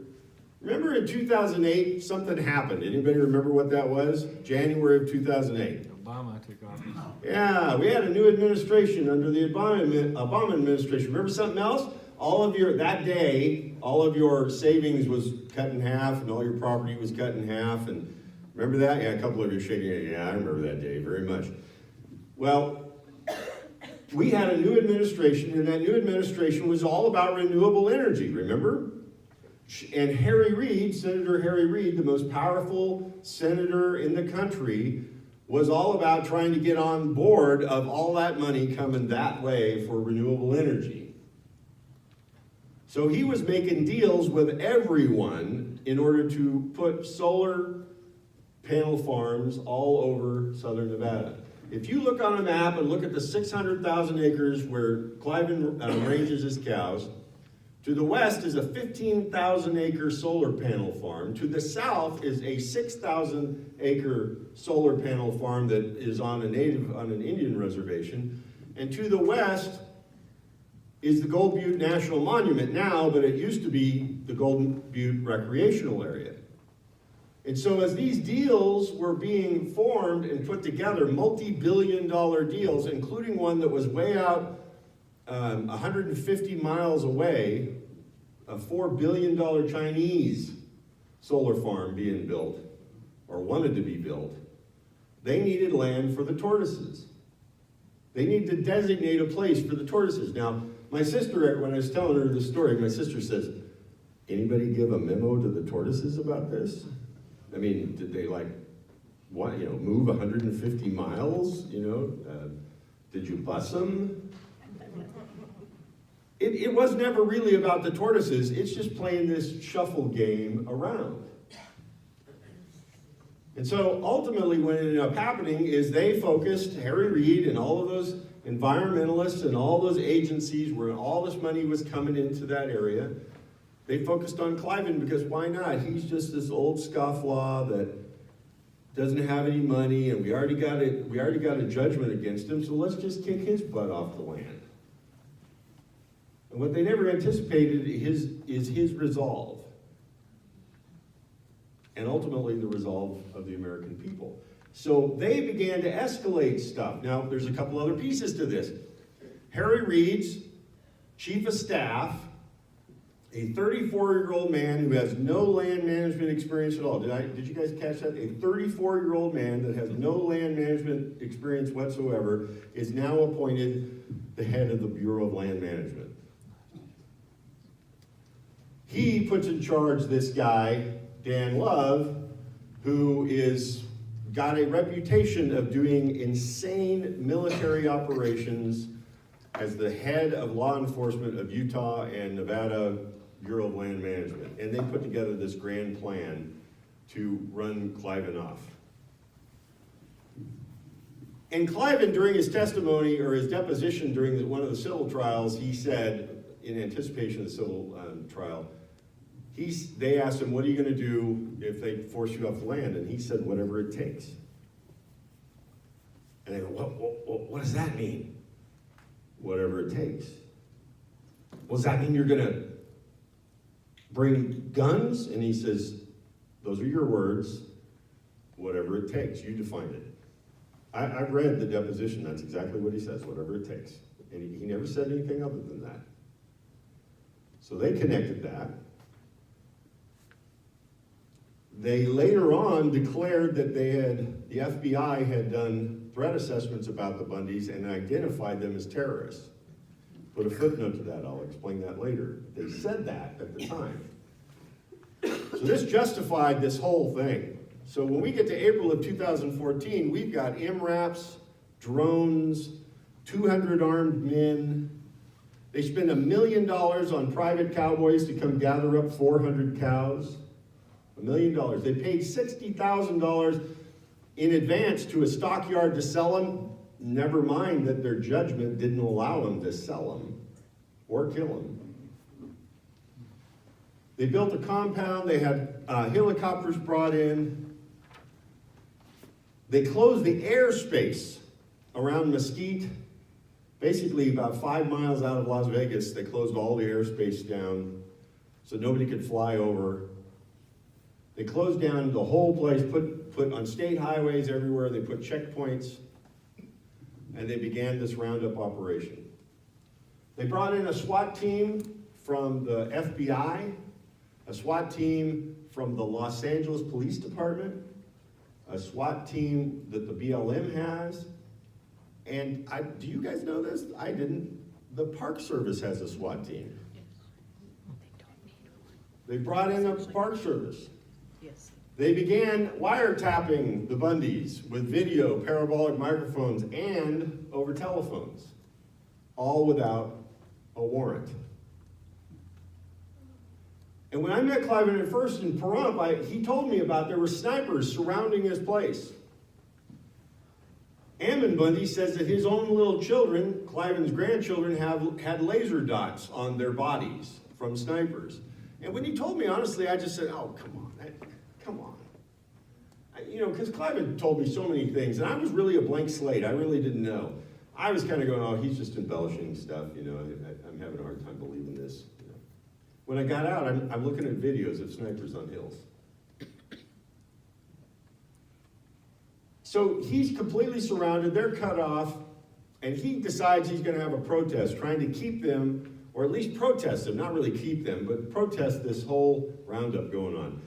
remember in 2008, something happened. Anybody remember what that was? January of 2008. Obama took office. Yeah, we had a new administration under the Obama administration. Remember something else? That day, all of your savings was cut in half and all your property was cut in half. And remember that? Yeah, a couple of you shaking your head. Yeah, I remember that day very much. Well, we had a new administration, and that new administration was all about renewable energy, remember? And Harry Reid, Senator Harry Reid, the most powerful senator in the country, was all about trying to get on board of all that money coming that way for renewable energy. So he was making deals with everyone in order to put solar panel farms all over southern Nevada. If you look on a map and look at the 600,000 acres where Cliven ranges his cows, to the west is a 15,000 acre solar panel farm. To the south is a 6,000 acre solar panel farm that is on an Indian reservation. And to the west is the Gold Butte National Monument now, but it used to be the Golden Butte Recreational Area. And so as these deals were being formed and put together, multi-billion-dollar deals, including one that was way out 150 miles away, a $4 billion Chinese solar farm being built, or wanted to be built, they needed land for the tortoises. They needed to designate a place for the tortoises. Now, my sister, when I was telling her the story, my sister says, anybody give a memo to the tortoises about this? I mean, did they move 150 miles? Did you bus them? It was never really about the tortoises. It's just playing this shuffle game around. And so ultimately what ended up happening is they focused, Harry Reid and all of those environmentalists and all those agencies where all this money was coming into that area, they focused on Cliven because why not? He's just this old scofflaw that doesn't have any money, and we already got a judgment against him, so let's just kick his butt off the land. And what they never anticipated is his resolve. And ultimately the resolve of the American people. So they began to escalate stuff. Now, there's a couple other pieces to this. Harry Reid's chief of staff, a 34-year-old man who has no land management experience at all. Did you guys catch that? A 34-year-old man that has no land management experience whatsoever is now appointed the head of the Bureau of Land Management. He puts in charge this guy, Dan Love, who is got a reputation of doing insane military operations as the head of law enforcement of Utah and Nevada Bureau of Land Management. And they put together this grand plan to run Cliven off. And Cliven, during his testimony or his deposition during one of the civil trials, he said, in anticipation of the civil trial, they asked him, what are you going to do if they force you off the land? And he said, whatever it takes. And they go, what does that mean? Whatever it takes. Well, does that mean you're going to bring guns, and he says, those are your words, whatever it takes, you define it. I've read the deposition, that's exactly what he says, whatever it takes. And he never said anything other than that. So they connected that. They later on declared that the FBI had done threat assessments about the Bundys and identified them as terrorists. Put a footnote to that, I'll explain that later. They said that at the time. So this justified this whole thing. So when we get to April of 2014, we've got MRAPs, drones, 200 armed men. They spend $1 million on private cowboys to come gather up 400 cows. $1 million. They paid $60,000 in advance to a stockyard to sell them. Never mind that their judgment didn't allow them to sell them or kill them. They built a compound. They had helicopters brought in. They closed the airspace around Mesquite, basically about 5 miles out of Las Vegas. They closed all the airspace down so nobody could fly over. They closed down the whole place, put on state highways everywhere. They put checkpoints, and they began this roundup operation. They brought in a SWAT team from the FBI, a SWAT team from the Los Angeles Police Department, a SWAT team that the BLM has, and do you guys know this? I didn't. The Park Service has a SWAT team. They brought in a Park Service. Yes. They began wiretapping the Bundys with video, parabolic microphones, and over telephones, all without a warrant. And when I met Cliven at first in Pahrump, he told me about there were snipers surrounding his place. Ammon Bundy says that his own little children, Cliven's grandchildren, had laser dots on their bodies from snipers. And when he told me, honestly, I just said, oh, come on, come on. Because Cliven told me so many things, and I was really a blank slate. I really didn't know. I was kind of going, oh, he's just embellishing stuff, I'm having a hard time believing this. When I got out, I'm looking at videos of snipers on hills. So he's completely surrounded, they're cut off, and he decides he's going to have a protest, trying to keep them, or at least protest them, not really keep them, but protest this whole roundup going on.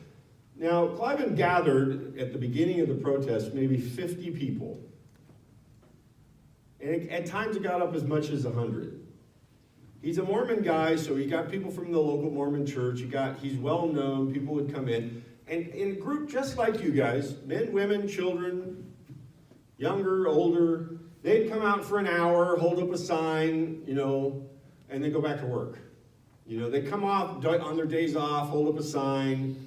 Now, Cliven gathered at the beginning of the protest maybe 50 people. And at times it got up as much as 100. He's a Mormon guy, so he got people from the local Mormon church. He's well known, people would come in. And in a group just like you guys, men, women, children, younger, older, they'd come out for an hour, hold up a sign, and then go back to work. They come off on their days off, hold up a sign.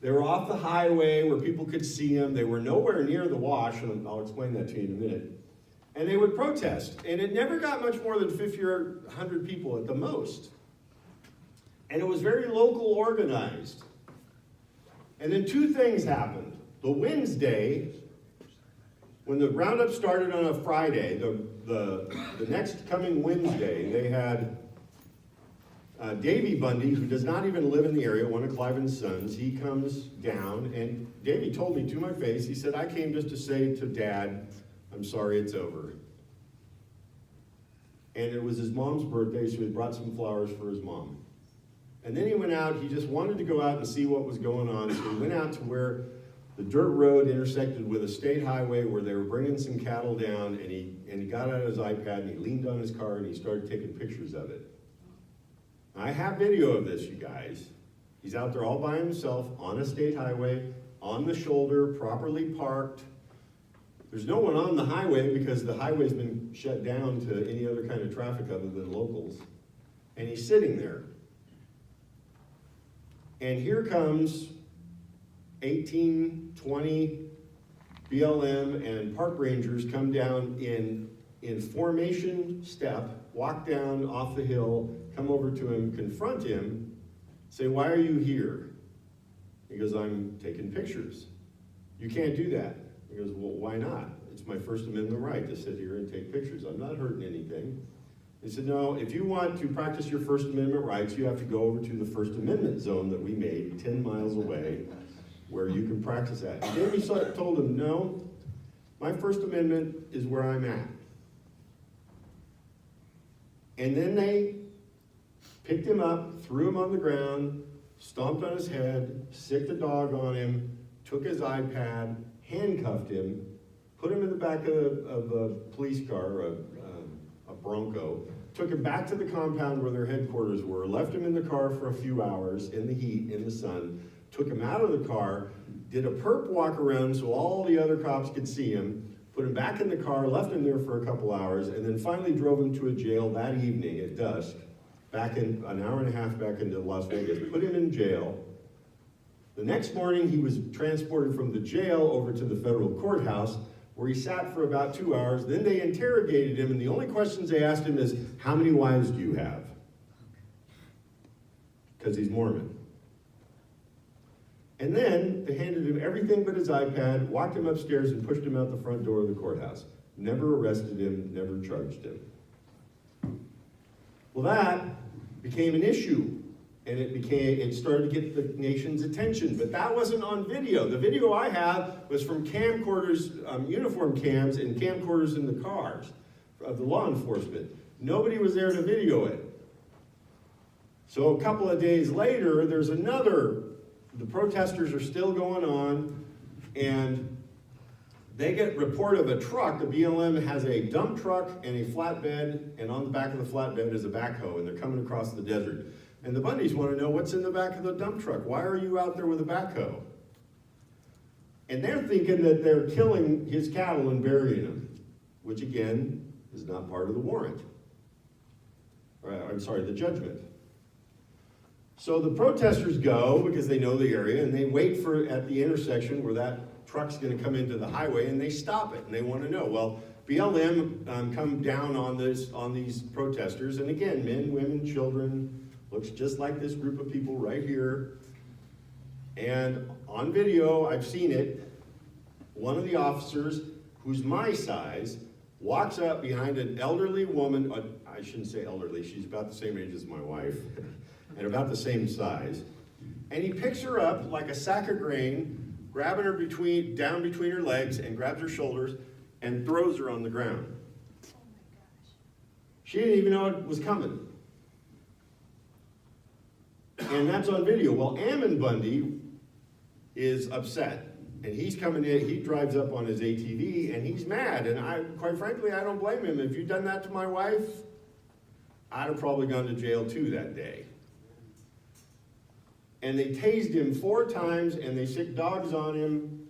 They were off the highway where people could see them. They were nowhere near the wash, and I'll explain that to you in a minute. And they would protest. And it never got much more than 50 or 100 people at the most. And it was very local organized. And then two things happened. The Wednesday, when the roundup started on a Friday, the next coming Wednesday, they had Davy Bundy, who does not even live in the area, one of Cliven's sons. He comes down, and Davy told me to my face, he said, I came just to say to Dad, I'm sorry it's over. And it was his mom's birthday, so he brought some flowers for his mom. And then he went out, he just wanted to go out and see what was going on, so he went out to where the dirt road intersected with a state highway where they were bringing some cattle down, and he got out his iPad and he leaned on his car and he started taking pictures of it. I have video of this, you guys. He's out there all by himself on a state highway, on the shoulder, properly parked. There's no one on the highway because the highway's been shut down to any other kind of traffic other than locals. And he's sitting there. And here comes 18, 20 BLM and park rangers come down in formation step, walk down off the hill, come over to him, confront him, say, why are you here? He goes, I'm taking pictures. You can't do that. He goes, well, why not? It's my First Amendment right to sit here and take pictures. I'm not hurting anything. They said, no, if you want to practice your First Amendment rights, you have to go over to the First Amendment zone that we made 10 miles away where you can practice that. And then we told them, no, my First Amendment is where I'm at. And then they picked him up, threw him on the ground, stomped on his head, sicked a dog on him, took his iPad, handcuffed him, put him in the back of a police car, a Bronco, took him back to the compound where their headquarters were, left him in the car for a few hours in the heat, in the sun, took him out of the car, did a perp walk around so all the other cops could see him, put him back in the car, left him there for a couple hours, and then finally drove him to a jail that evening at dusk, back in an hour and a half back into Las Vegas, put him in jail. The next morning, he was transported from the jail over to the federal courthouse, where he sat for about 2 hours. Then they interrogated him, and the only questions they asked him is, how many wives do you have? Because he's Mormon. And then they handed him everything but his iPad, walked him upstairs, and pushed him out the front door of the courthouse. Never arrested him, never charged him. Well, that became an issue. And it started to get the nation's attention, but that wasn't on video. The video I have was from camcorders, uniform cams and camcorders in the cars of the law enforcement. Nobody was there to video it. So a couple of days later, the protesters are still going on, and they get report of a truck. The BLM has a dump truck and a flatbed, and on the back of the flatbed is a backhoe, and they're coming across the desert. And the Bundys want to know what's in the back of the dump truck. Why are you out there with a backhoe? And they're thinking that they're killing his cattle and burying them, which again is not part of the warrant. The judgment. So the protesters go, because they know the area, and they wait at the intersection where that truck's going to come into the highway, and they stop it, and they want to know. Well, BLM come down on these protesters, and again, men, women, children. Looks just like this group of people right here. And on video, I've seen it, one of the officers, who's my size, walks up behind an elderly woman, I shouldn't say elderly, she's about the same age as my wife, and about the same size. And he picks her up like a sack of grain, grabbing her down between her legs, and grabs her shoulders, and throws her on the ground. Oh my gosh. She didn't even know it was coming. And that's on video. Well, Ammon Bundy is upset, and he's coming in, he drives up on his ATV, and he's mad, and quite frankly, I don't blame him. If you'd done that to my wife, I'd have probably gone to jail too that day. And they tased him 4 times, and they sicked dogs on him,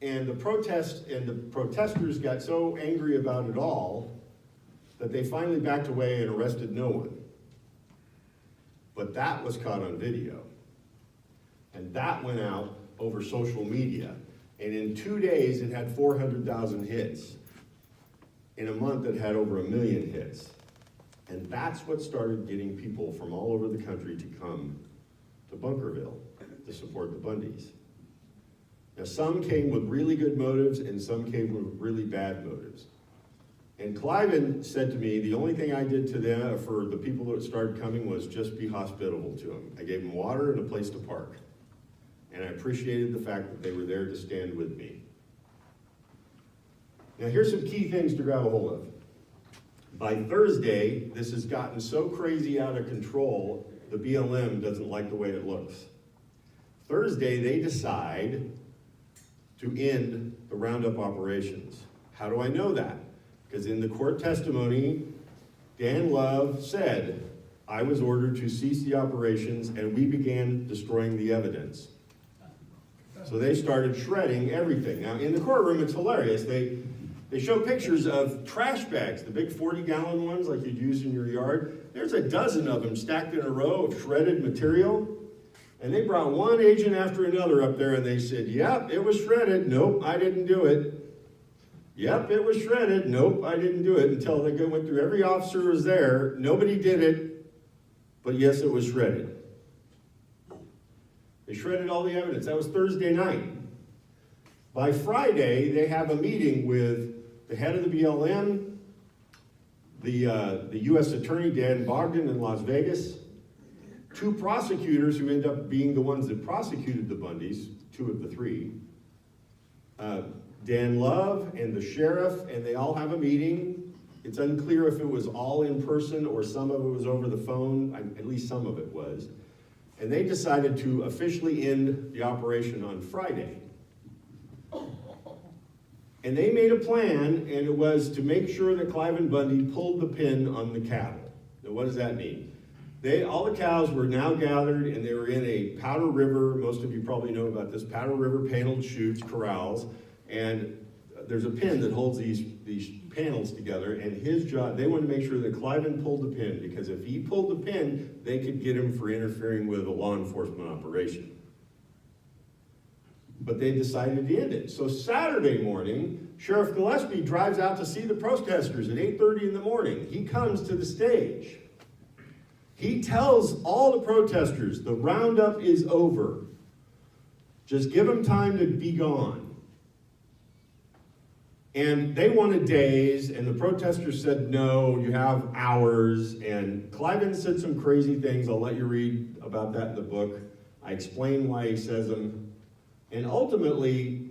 and the protesters got so angry about it all that they finally backed away and arrested no one. But that was caught on video. And that went out over social media. And in 2 days, it had 400,000 hits. In a month, it had over 1 million hits. And that's what started getting people from all over the country to come to Bunkerville to support the Bundys. Now, some came with really good motives, and some came with really bad motives. And Cliven said to me, the only thing I did to them, for the people that started coming, was just be hospitable to them. I gave them water and a place to park. And I appreciated the fact that they were there to stand with me. Now here's some key things to grab a hold of. By Thursday, this has gotten so crazy out of control, the BLM doesn't like the way it looks. Thursday, they decide to end the roundup operations. How do I know that? Because in the court testimony, Dan Love said, I was ordered to cease the operations, and we began destroying the evidence. So they started shredding everything. Now, in the courtroom, it's hilarious. They show pictures of trash bags, the big 40-gallon ones like you'd use in your yard. There's a dozen of them stacked in a row of shredded material. And they brought one agent after another up there, and they said, yep, it was shredded. Nope, I didn't do it. Yep, it was shredded. Nope, I didn't do it. Until they went through every officer who was there. Nobody did it, but yes, it was shredded. They shredded all the evidence. That was Thursday night. By Friday, they have a meeting with the head of the BLM, the U.S. Attorney Dan Bogdan in Las Vegas, 2 prosecutors who end up being the ones that prosecuted the Bundys, 2 of the 3, Dan Love and the sheriff, and they all have a meeting. It's unclear if it was all in person or some of it was over the phone, at least some of it was. And they decided to officially end the operation on Friday. And they made a plan, and it was to make sure that Cliven Bundy pulled the pin on the cattle. Now, what does that mean? All the cows were now gathered, and they were in a Powder River, most of you probably know about this, Powder River paneled chutes, corrals, and there's a pin that holds these panels together, and his job, they wanted to make sure that Cliven pulled the pin, because if he pulled the pin, they could get him for interfering with a law enforcement operation. But they decided to end it. So Saturday morning, Sheriff Gillespie drives out to see the protesters at 8:30 in the morning. He comes to the stage. He tells all the protesters, the roundup is over. Just give them time to be gone. And they wanted days, and the protesters said, no, you have hours. And Cliven said some crazy things. I'll let you read about that in the book. I explain why he says them. And ultimately,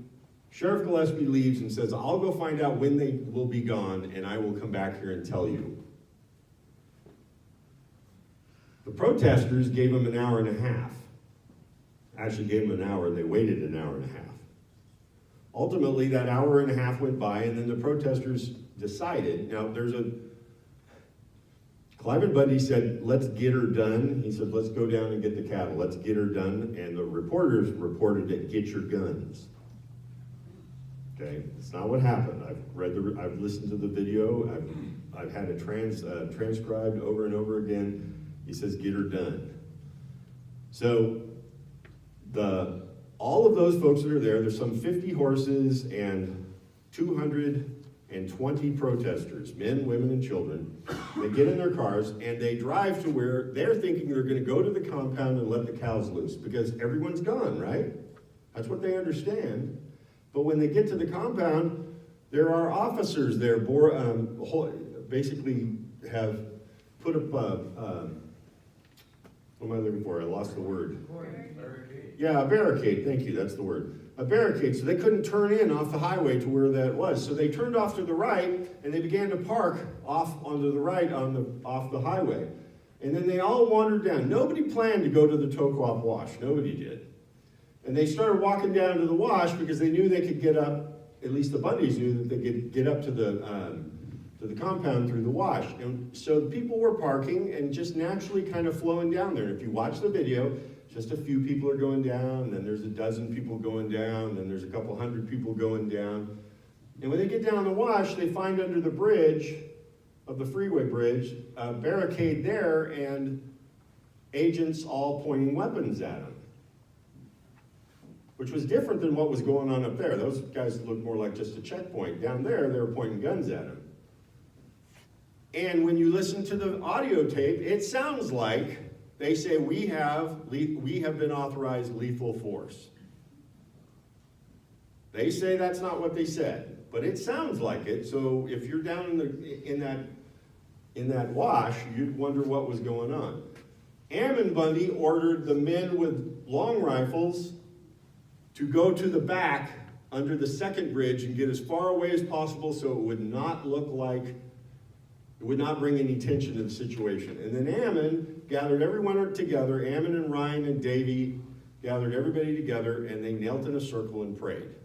Sheriff Gillespie leaves and says, I'll go find out when they will be gone, and I will come back here and tell you. The protesters gave him an hour and a half. Actually gave him an hour, and they waited an hour and a half. Ultimately, that hour and a half went by, and then the protesters decided, now Cliven Bundy said, let's get her done. He said, let's go down and get the cattle. Let's get her done. And the reporters reported it, get your guns. Okay, it's not what happened. I've listened to the video. I've had it transcribed over and over again. He says, get her done. So all of those folks that are there's some 50 horses and 220 protesters, men, women, and children. They get in their cars and they drive to where they're thinking they're going to go to the compound and let the cows loose because everyone's gone, right? That's what they understand. But when they get to the compound, there are officers there, basically have put up, what am I looking for? I lost the word. Barricade. Yeah, a barricade, thank you, that's the word. A barricade, so they couldn't turn in off the highway to where that was. So they turned off to the right, and they began to park off onto the right off the highway. And then they all wandered down. Nobody planned to go to the Toquap Wash, nobody did. And they started walking down to the wash because they knew they could get up, at least the Bundys knew that they could get up to the compound through the wash. And so people were parking and just naturally kind of flowing down there. And if you watch the video, just a few people are going down, and then there's a dozen people going down, and then there's a couple hundred people going down. And when they get down the wash, they find under the bridge, of the freeway bridge, a barricade there, and agents all pointing weapons at them. Which was different than what was going on up there. Those guys looked more like just a checkpoint. Down there, they were pointing guns at them. And when you listen to the audio tape, it sounds like they say, we have been authorized lethal force. They say that's not what they said, but it sounds like it. So if you're down in that wash, you'd wonder what was going on. Ammon Bundy ordered the men with long rifles to go to the back under the second bridge and get as far away as possible so it would not look like, it would not bring any tension to the situation. And then Ammon gathered everyone together, Ammon and Ryan and Davey gathered everybody together, and they knelt in a circle and prayed.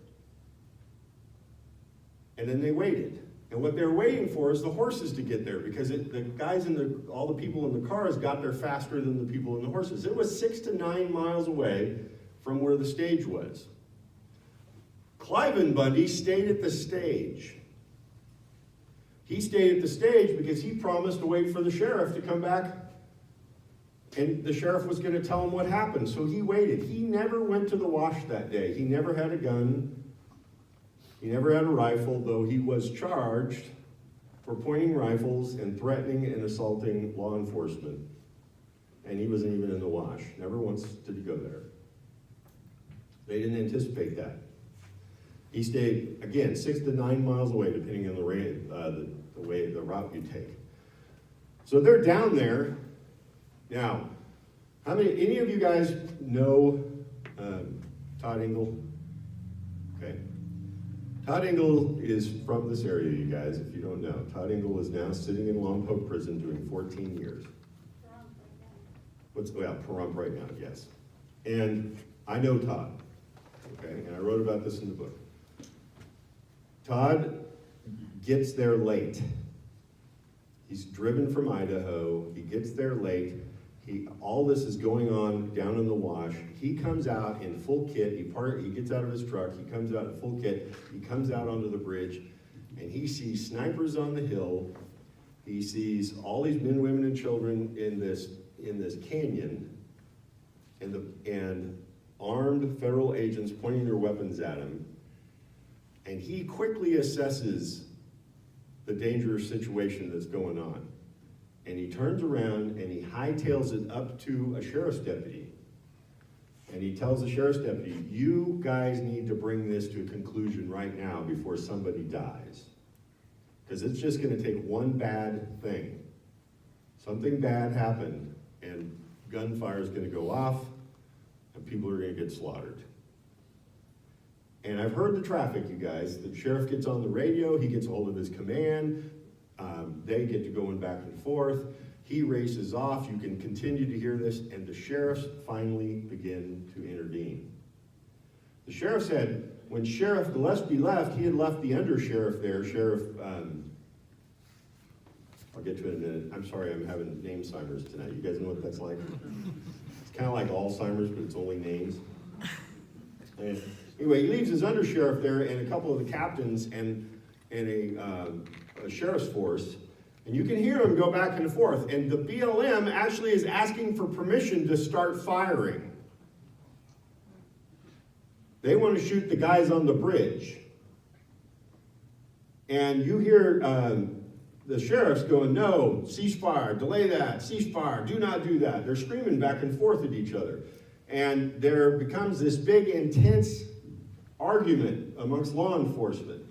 And then they waited. And what they're waiting for is the horses to get there, because the guys all the people in the cars got there faster than the people in the horses. It was 6 to 9 miles away from where the stage was. Cliven Bundy stayed at the stage. He stayed at the stage because he promised to wait for the sheriff to come back, and the sheriff was going to tell him what happened. So he waited. He never went to the wash that day. He never had a gun. He never had a rifle, though he was charged for pointing rifles and threatening and assaulting law enforcement. And he wasn't even in the wash. Never once did he go there. They didn't anticipate that. He stayed, again, 6 to 9 miles away, depending on the route you take. So they're down there. Now, any of you guys know Todd Engel? Okay. Todd Engel is from this area, you guys, if you don't know. Todd Engel is now sitting in Lompoc Prison doing 14 years. Pahrump right now, yes. And I know Todd, okay, and I wrote about this in the book. Todd gets there late. He's driven from Idaho, he gets there late, all this is going on down in the wash. He comes out in full kit, he gets out of his truck, he comes out in full kit, he comes out onto the bridge, and he sees snipers on the hill, he sees all these men, women, and children in this canyon, and armed federal agents pointing their weapons at him, and he quickly assesses the dangerous situation that's going on. And he turns around and he hightails it up to a sheriff's deputy. And he tells the sheriff's deputy, you guys need to bring this to a conclusion right now before somebody dies. Because it's just gonna take one bad thing. Something bad happened and gunfire is gonna go off and people are gonna get slaughtered. And I've heard the traffic, you guys. The sheriff gets on the radio, he gets a hold of his command, they get to going back and forth, he races off, you can continue to hear this, and the sheriffs finally begin to intervene. The sheriff said, when Sheriff Gillespie left, he had left the undersheriff there, Sheriff, I'll get to it in a minute. I'm sorry, I'm having name Alzheimer's tonight. You guys know what that's like? It's kind of like Alzheimer's, but it's only names. And anyway, he leaves his undersheriff there and a couple of the captains and a sheriff's force, and you can hear them go back and forth. And the BLM actually is asking for permission to start firing. They want to shoot the guys on the bridge. And you hear the sheriffs going, no, ceasefire, delay that, ceasefire, do not do that. They're screaming back and forth at each other. And there becomes this big, intense argument amongst law enforcement.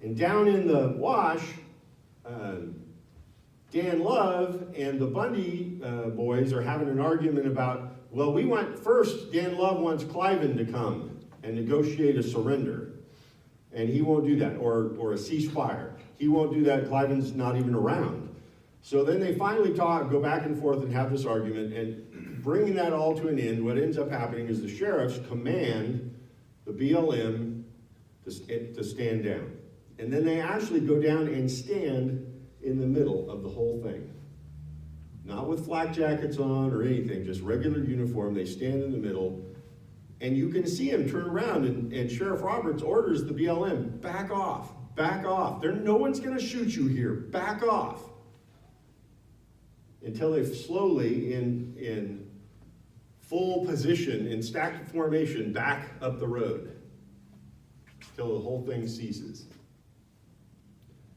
And down in the wash, Dan Love and the Bundy boys are having an argument about, well, Dan Love wants Cliven to come and negotiate a surrender. And he won't do that, or a ceasefire. He won't do that, Cliven's not even around. So then they finally go back and forth and have this argument, and bringing that all to an end, what ends up happening is the sheriffs command the BLM to stand down. And then they actually go down and stand in the middle of the whole thing. Not with flak jackets on or anything, just regular uniform. They stand in the middle, and you can see him turn around, and Sheriff Roberts orders the BLM, back off, back off. No one's gonna shoot you here, back off. Until they slowly, in full position, in stacked formation, back up the road. Till the whole thing ceases.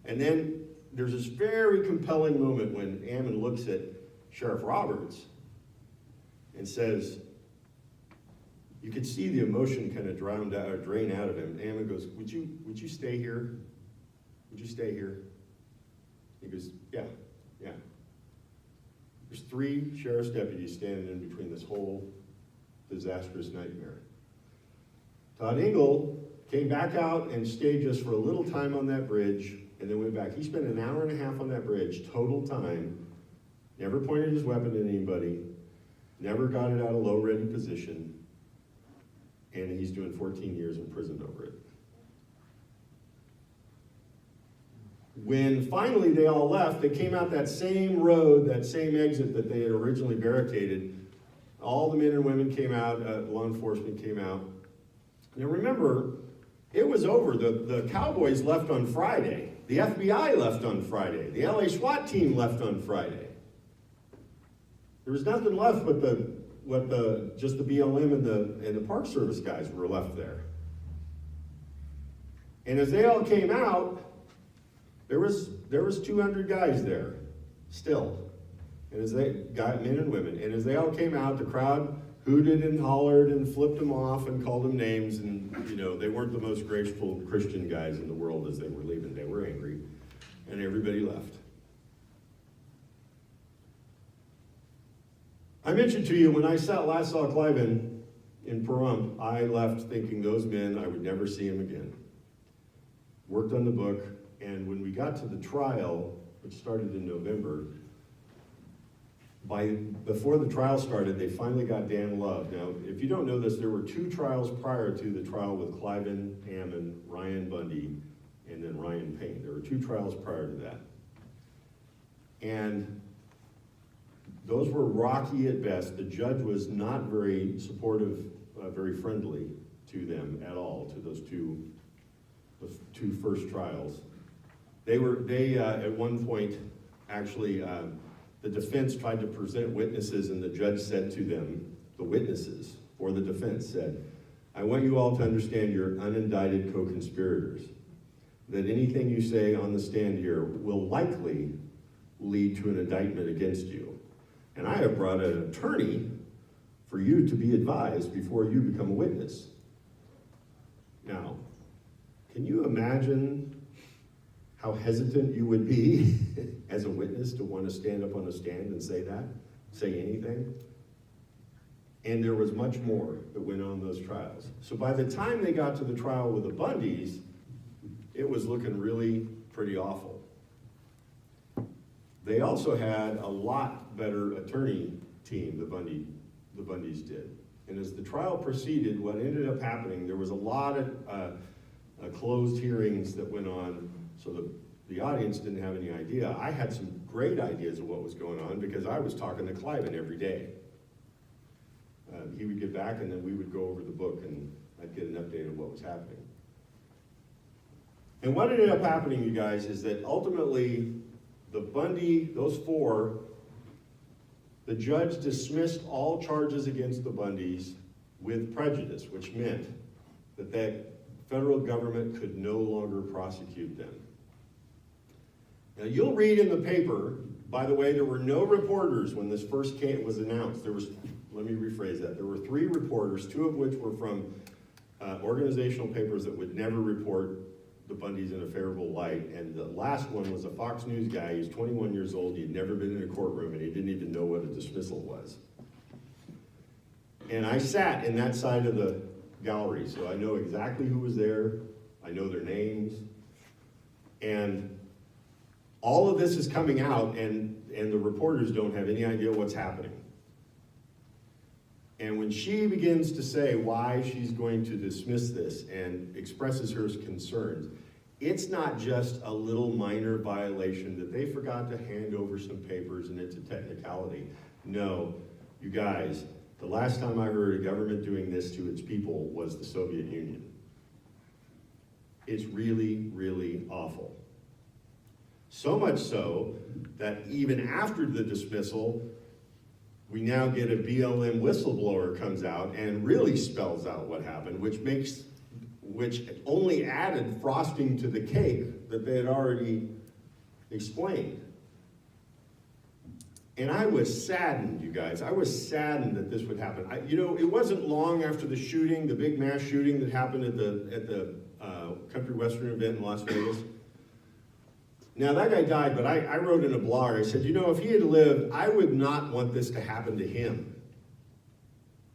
And then there's this very compelling moment when Ammon looks at Sheriff Roberts and says, you could see the emotion kind of drain out of him. Ammon goes, would you stay here? Would you stay here? He goes, yeah. There's 3 sheriff's deputies standing in between this whole disastrous nightmare. Todd Engel came back out and stayed just for a little time on that bridge, and then went back. He spent an hour and a half on that bridge, total time, never pointed his weapon at anybody, never got it out of low-ready position, and he's doing 14 years in prison over it. When finally they all left, they came out that same road, that same exit that they had originally barricaded. All the men and women came out, law enforcement came out. Now remember, it was over. The Cowboys left on Friday. The FBI left on Friday. The LA SWAT team left on Friday. There was nothing left but just the BLM and the Park Service guys were left there. And as they all came out, there was 200 guys there, still. And as they got men and women, and as they all came out, the crowd hooted and hollered and flipped them off and called them names, and they weren't the most graceful Christian guys in the world as they were leaving. They were angry, and everybody left. I mentioned to you, when I last saw Cliven in Pahrump, I left thinking those men, I would never see him again. Worked on the book, and when we got to the trial, which started in November, before the trial started, they finally got Dan Love. Now, if you don't know this, there were 2 trials prior to the trial with Cliven, Hammond, Ryan Bundy, and then Ryan Payne. There were 2 trials prior to that. And those were rocky at best. The judge was not very supportive, very friendly to them at all, to those two first trials. They at one point, actually, the defense tried to present witnesses, and the judge said to them, the witnesses, or the defense said, I want you all to understand you're unindicted co-conspirators, that anything you say on the stand here will likely lead to an indictment against you. And I have brought an attorney for you to be advised before you become a witness. Now, can you imagine how hesitant you would be as a witness to want to stand up on a stand and say anything? And there was much more that went on in those trials. So by the time they got to the trial with the Bundys, it was looking really pretty awful. They also had a lot better attorney team, the Bundys did. And as the trial proceeded, what ended up happening, there was a lot of closed hearings that went on, so the audience didn't have any idea. I had some great ideas of what was going on because I was talking to Cliven every day. He would get back, and then we would go over the book, and I'd get an update of what was happening. And what ended up happening, you guys, is that ultimately the Bundy, those 4, the judge dismissed all charges against the Bundys with prejudice, which meant that the federal government could no longer prosecute them. Now you'll read in the paper, by the way, there were no reporters when this first case was announced. Let me rephrase that. There were 3 reporters, 2 of which were from organizational papers that would never report the Bundys in a favorable light, and the last one was a Fox News guy. He was 21 years old, he had never been in a courtroom, and he didn't even know what a dismissal was. And I sat in that side of the gallery, so I know exactly who was there, I know their names, and all of this is coming out, and the reporters don't have any idea what's happening. And when she begins to say why she's going to dismiss this and expresses her concerns, it's not just a little minor violation that they forgot to hand over some papers and it's a technicality. No, you guys, the last time I heard a government doing this to its people was the Soviet Union. It's really, really awful. So much so that even after the dismissal, we now get a BLM whistleblower comes out and really spells out what happened, which only added frosting to the cake that they had already explained. And I was saddened, you guys. I was saddened that this would happen. It wasn't long after the shooting, the big mass shooting that happened at the Country Western event in Las Vegas. Now, that guy died, but I wrote in a blog, I said, if he had lived, I would not want this to happen to him.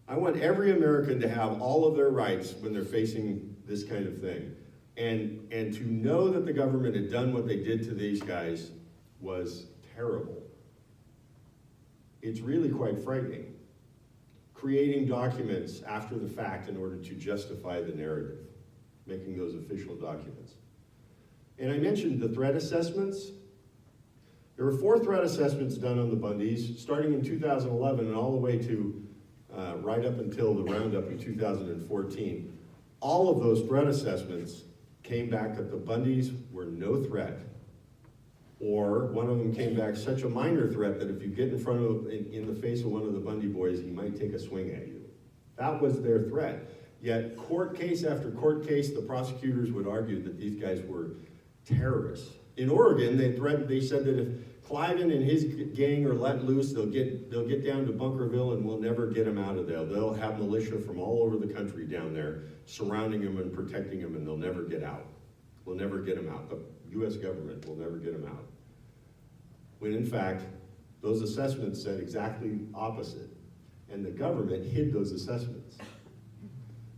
I want every American to have all of their rights when they're facing this kind of thing. And to know that the government had done what they did to these guys was terrible. It's really quite frightening. Creating documents after the fact in order to justify the narrative, making those official documents. And I mentioned the threat assessments. There were 4 threat assessments done on the Bundys, starting in 2011 and all the way to right up until the roundup in 2014. All of those threat assessments came back that the Bundys were no threat, or one of them came back such a minor threat that if you get in the face of one of the Bundy boys, he might take a swing at you. That was their threat. Yet court case after court case, the prosecutors would argue that these guys were terrorists. In Oregon, they said that if Cliven and his gang are let loose, they'll get down to Bunkerville and we'll never get them out of there. They'll have militia from all over the country down there surrounding them and protecting them, and they'll never get out. We'll never get them out. The U.S. government will never get them out. When in fact, those assessments said exactly opposite. and the government hid those assessments.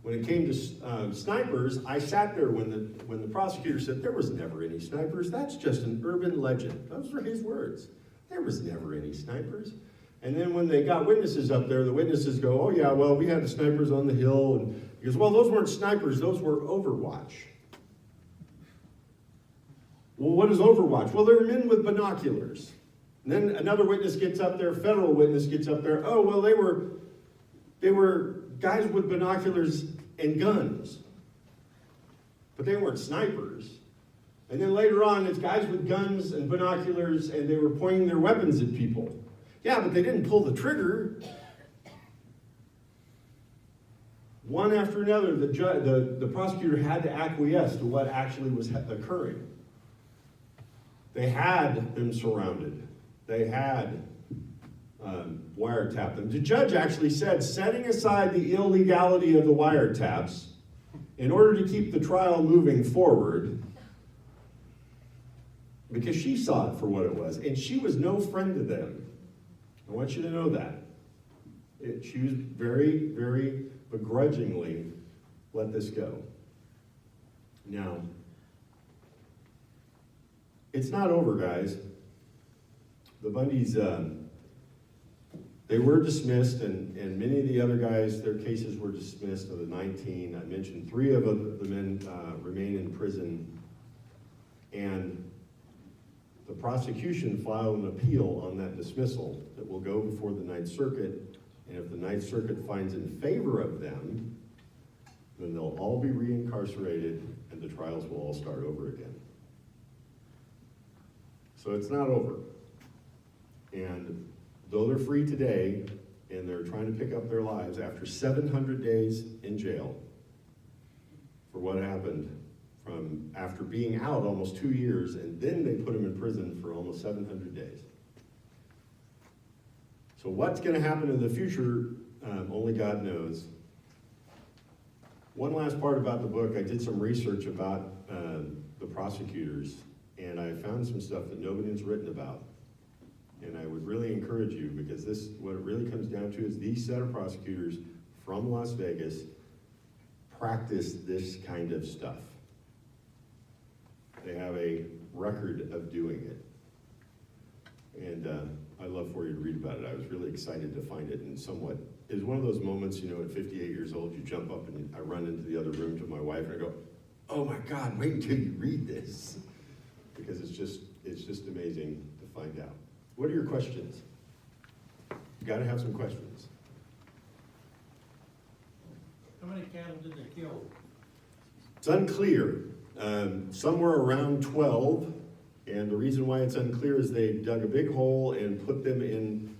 When it came to snipers, I sat there when the prosecutor said, there was never any snipers, that's just an urban legend. Those were his words. There was never any snipers. And then when they got witnesses up there, the witnesses go, oh yeah, well, we had the snipers on the hill. And he goes, well, those weren't snipers, those were Overwatch. Well, what is Overwatch? Well, they're men with binoculars. And then another witness gets up there, federal witness gets up there, oh, well, they were guys with binoculars and guns. But they weren't snipers. And then later on, it's guys with guns and binoculars, and they were pointing their weapons at people. Yeah, but they didn't pull the trigger. One after another, the prosecutor had to acquiesce to what actually was occurring. They had them surrounded. They had wiretapped them. The judge actually said, setting aside the illegality of the wiretaps, in order to keep the trial moving forward, because she saw it for what it was, and she was no friend to them. I want you to know that. She was very, very begrudgingly let this go. Now, it's not over, guys. The Bundys, they were dismissed, and many of the other guys, their cases were dismissed of the 19. I mentioned 3 of the men remain in prison, and the prosecution filed an appeal on that dismissal that will go before the Ninth Circuit, and if the Ninth Circuit finds in favor of them, then they'll all be reincarcerated and the trials will all start over again. So it's not over. And though they're free today, and they're trying to pick up their lives after 700 days in jail for what happened from after being out almost 2 years, and then they put them in prison for almost 700 days. So what's going to happen in the future, only God knows. One last part about the book, I did some research about the prosecutors, and I found some stuff that nobody's written about. And I would really encourage you, because this, what it really comes down to is these set of prosecutors from Las Vegas practice this kind of stuff. They have a record of doing it. And I'd love for you to read about it. I was really excited to find it, and somewhat, it was one of those moments, you know, at 58 years old, you jump up and I run into the other room to my wife and I go, oh my God, wait until you read this. Because it's just amazing to find out. What are your questions? You gotta have some questions. How many cattle did they kill? It's unclear. Somewhere around 12, and the reason why it's unclear is they dug a big hole and put them in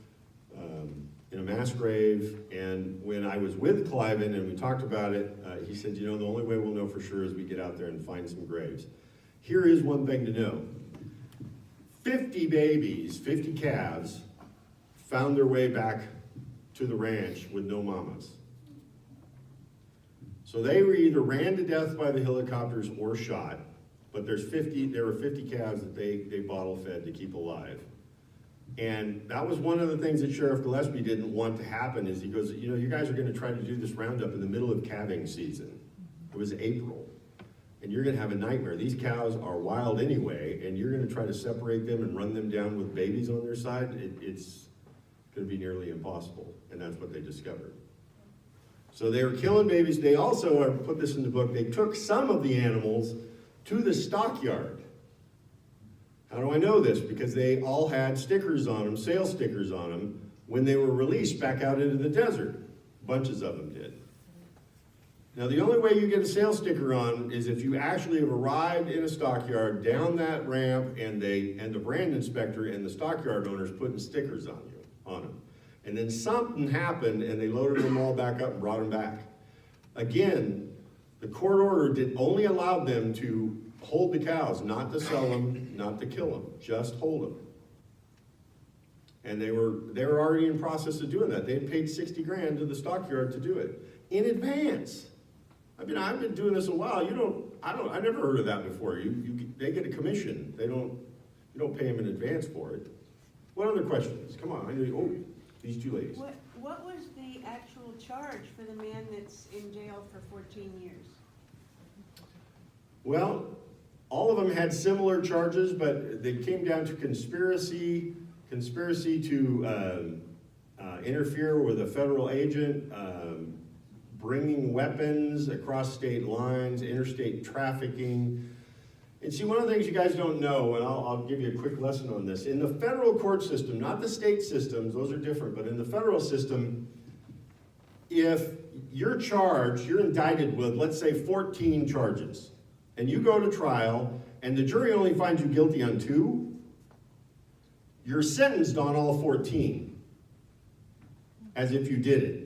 a mass grave. And when I was with Cliven and we talked about it, he said, you know, the only way we'll know for sure is we get out there and find some graves. Here is one thing to know. 50 babies, 50 calves, found their way back to the ranch with no mamas. So they were either ran to death by the helicopters or shot, but there were 50 calves that they bottle fed to keep alive. And that was one of the things that Sheriff Gillespie didn't want to happen, is he goes, you know, you guys are gonna try to do this roundup in the middle of calving season. It was April. And you're gonna have a nightmare. These cows are wild anyway, and you're gonna try to separate them and run them down with babies on their side. It's gonna be nearly impossible, and that's what they discovered. So they were killing babies. They also, I put this in the book, they took some of the animals to the stockyard. How do I know this? Because they all had stickers on them, sales stickers on them, when they were released back out into the desert. Bunches of them did. Now, the only way you get a sales sticker on is if you actually have arrived in a stockyard, down that ramp, and the brand inspector and the stockyard owners putting stickers on them. And then something happened, and they loaded them all back up and brought them back. Again, the court order only allowed them to hold the cows, not to sell them, not to kill them, just hold them. And they were already in process of doing that. They had paid 60 grand to the stockyard to do it in advance. I mean, I've been doing this a while. I never heard of that before. They get a commission. You don't pay them in advance for it. What other questions? Come on, these two ladies. What was the charge for the man that's in jail for 14 years? Well, all of them had similar charges, but they came down to conspiracy to interfere with a federal agent, bringing weapons across state lines, interstate trafficking. And see, one of the things you guys don't know, and I'll give you a quick lesson on this, in the federal court system, not the state systems, those are different, but in the federal system, if you're charged, you're indicted with, let's say, 14 charges, and you go to trial, and the jury only finds you guilty on 2, you're sentenced on all 14, as if you did it.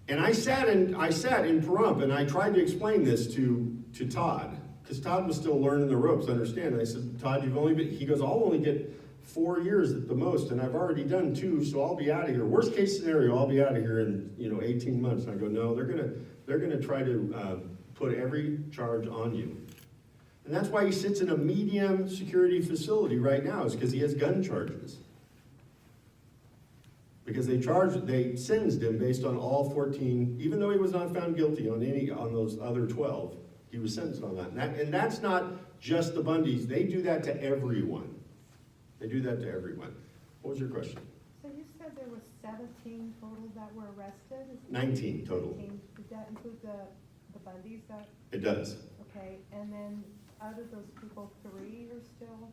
And I sat in Pahrump, and I tried to explain this to Todd, because Todd was still learning the ropes, understand? And I said, Todd, he goes, I'll only get 4 years at the most, and I've already done 2, so I'll be out of here. Worst case scenario, I'll be out of here in 18 months. And I go, no, they're gonna try to put every charge on you. And that's why he sits in a medium security facility right now, is because he has gun charges. Because they sentenced him based on all 14, even though he was not found guilty on those other 12, he was sentenced on that. And that's not just the Bundys, they do that to everyone. They do that to everyone. What was your question? So you said there was 17 total that were arrested? 19 total. 19. Did that include the Bundys? It does. Okay, and then out of those people, 3 are still?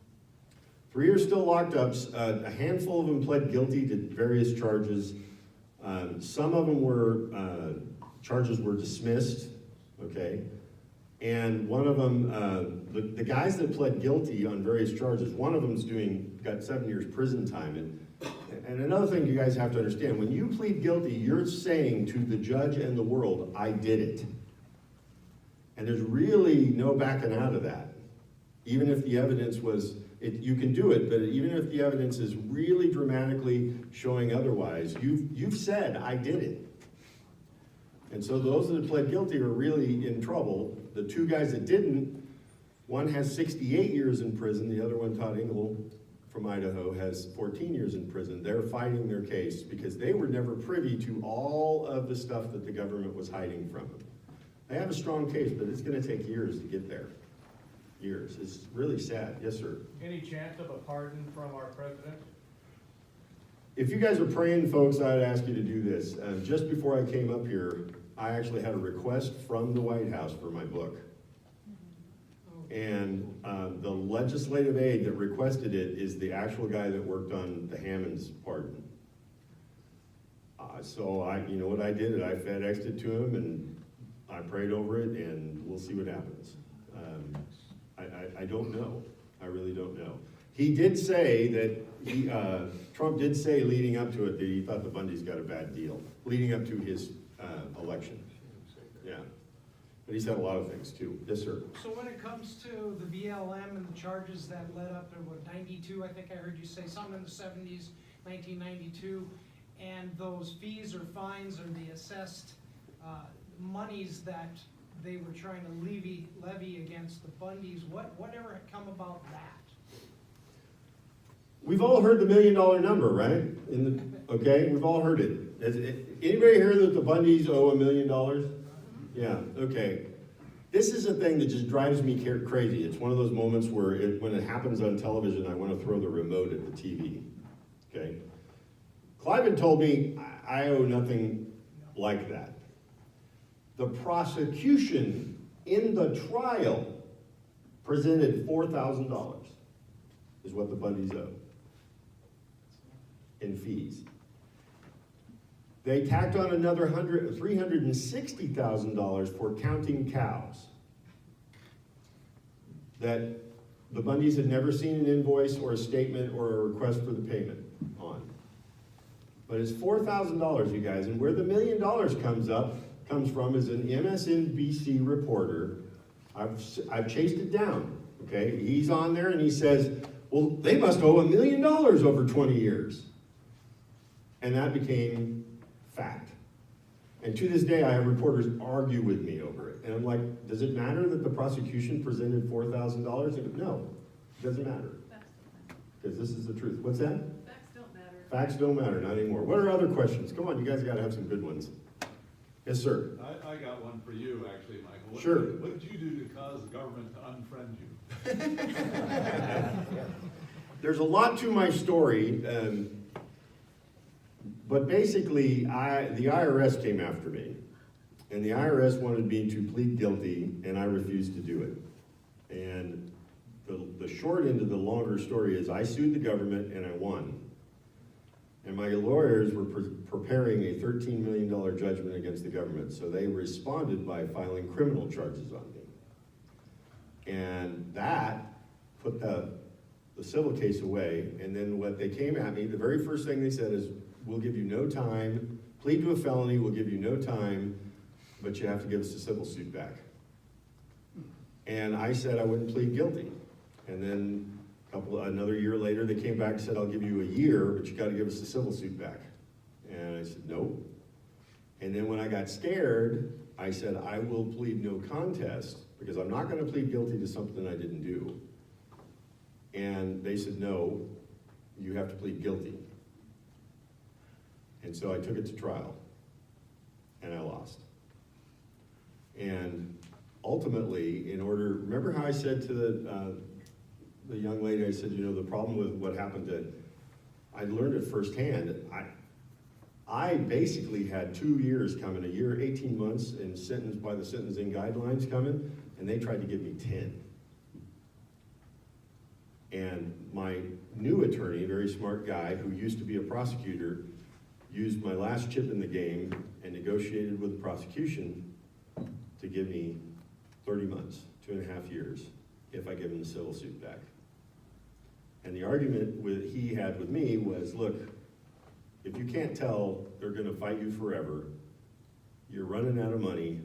3 are still locked up. A handful of them pled guilty to various charges. Some of them charges were dismissed, okay? And one of them, the guys that pled guilty on various charges, one of them's got 7 years prison time. And another thing you guys have to understand, when you plead guilty, you're saying to the judge and the world, I did it. And there's really no backing out of that. Even if the evidence you can do it, but even if the evidence is really dramatically showing otherwise, you've said, I did it. And so those that pled guilty are really in trouble. The 2 guys that didn't, one has 68 years in prison, the other one, Todd Engel from Idaho, has 14 years in prison. They're fighting their case because they were never privy to all of the stuff that the government was hiding from them. They have a strong case, but it's gonna take years to get there. Years. It's really sad. Yes, sir. Any chance of a pardon from our president? If you guys are praying, folks, I'd ask you to do this. Just before I came up here, I actually had a request from the White House for my book. And the legislative aide that requested it is the actual guy that worked on the Hammond's pardon. So you know what I did? I FedExed it to him and I prayed over it, and we'll see what happens. I don't know. I really don't know. He did say that Trump did say leading up to it that he thought the Bundys got a bad deal, leading up to his election. Yeah. But he said a lot of things too. Yes, sir. So when it comes to the BLM and the charges that led up to, 92, I think I heard you say, something in the 70s, 1992, and those fees or fines or the assessed monies that they were trying to levy against the Bundys, whatever had come about that? We've all heard the $1 million number, right? Okay, we've all heard it. Anybody hear that the Bundys owe $1 million? Yeah, okay. This is a thing that just drives me crazy. It's one of those moments where when it happens on television, I want to throw the remote at the TV, okay? Cliven told me I owe nothing like that. The prosecution in the trial presented $4,000 is what the Bundys owe in fees. They tacked on another $360,000 for counting cows that the Bundys had never seen an invoice or a statement or a request for the payment on. But it's $4,000, you guys, and where the $1 million comes from is an MSNBC reporter. I've chased it down, okay? He's on there and he says, well, they must owe $1 million over 20 years. And that became fact. And to this day, I have reporters argue with me over it. And I'm like, does it matter that the prosecution presented $4,000? No, it doesn't matter. Because this is the truth. What's that? Facts don't matter if Facts don't matter, not anymore. What are other questions? Come on, you guys gotta have some good ones. Yes, sir. I got one for you, actually, Michael. Sure. What did you do to cause the government to unfriend you? There's a lot to my story, but basically, the IRS came after me. And the IRS wanted me to plead guilty, and I refused to do it. And the short end of the longer story is I sued the government and I won. And my lawyers were preparing a $13 million judgment against the government, so they responded by filing criminal charges on me. And that put the civil case away, and then what they came at me, the very first thing they said is, we'll give you no time, plead to a felony, we'll give you no time, but you have to give us a civil suit back. And I said I wouldn't plead guilty. And then another year later, they came back and said, I'll give you a year, but you gotta give us the civil suit back. And I said, nope. And then when I got scared, I said, I will plead no contest, because I'm not gonna plead guilty to something I didn't do. And they said, no, you have to plead guilty. And so I took it to trial, and I lost. And ultimately, remember how I said to the young lady, I said, you know, the problem with what happened I learned it firsthand. I basically had 2 years coming, a year, 18 months, and sentenced by the sentencing guidelines coming, and they tried to give me 10. And my new attorney, a very smart guy who used to be a prosecutor, used my last chip in the game and negotiated with the prosecution to give me 30 months, 2.5 years, if I give him the civil suit back. And the argument he had with me was, look, if you can't tell they're gonna fight you forever, you're running out of money,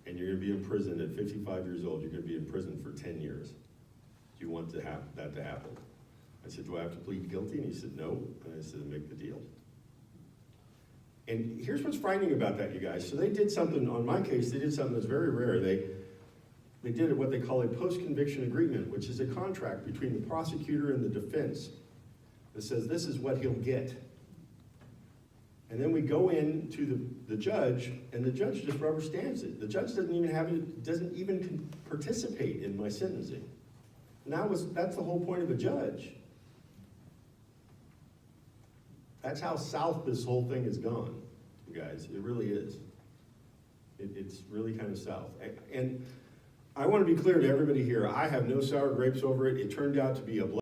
and you're gonna be in prison at 55 years old, you're gonna be in prison for 10 years. Do you want that to happen? I said, do I have to plead guilty? And he said, no. And I said, make the deal. And here's what's frightening about that, you guys. So they did something, on my case, they did something that's very rare. They did what they call a post-conviction agreement, which is a contract between the prosecutor and the defense that says this is what he'll get. And then we go in to the judge, and the judge just rubber stamps it. The judge doesn't even participate in my sentencing. And that's the whole point of a judge. That's how south this whole thing has gone, you guys. It really is. It's really kind of south. And I want to be clear to everybody here, I have no sour grapes over it. It turned out to be a blessing.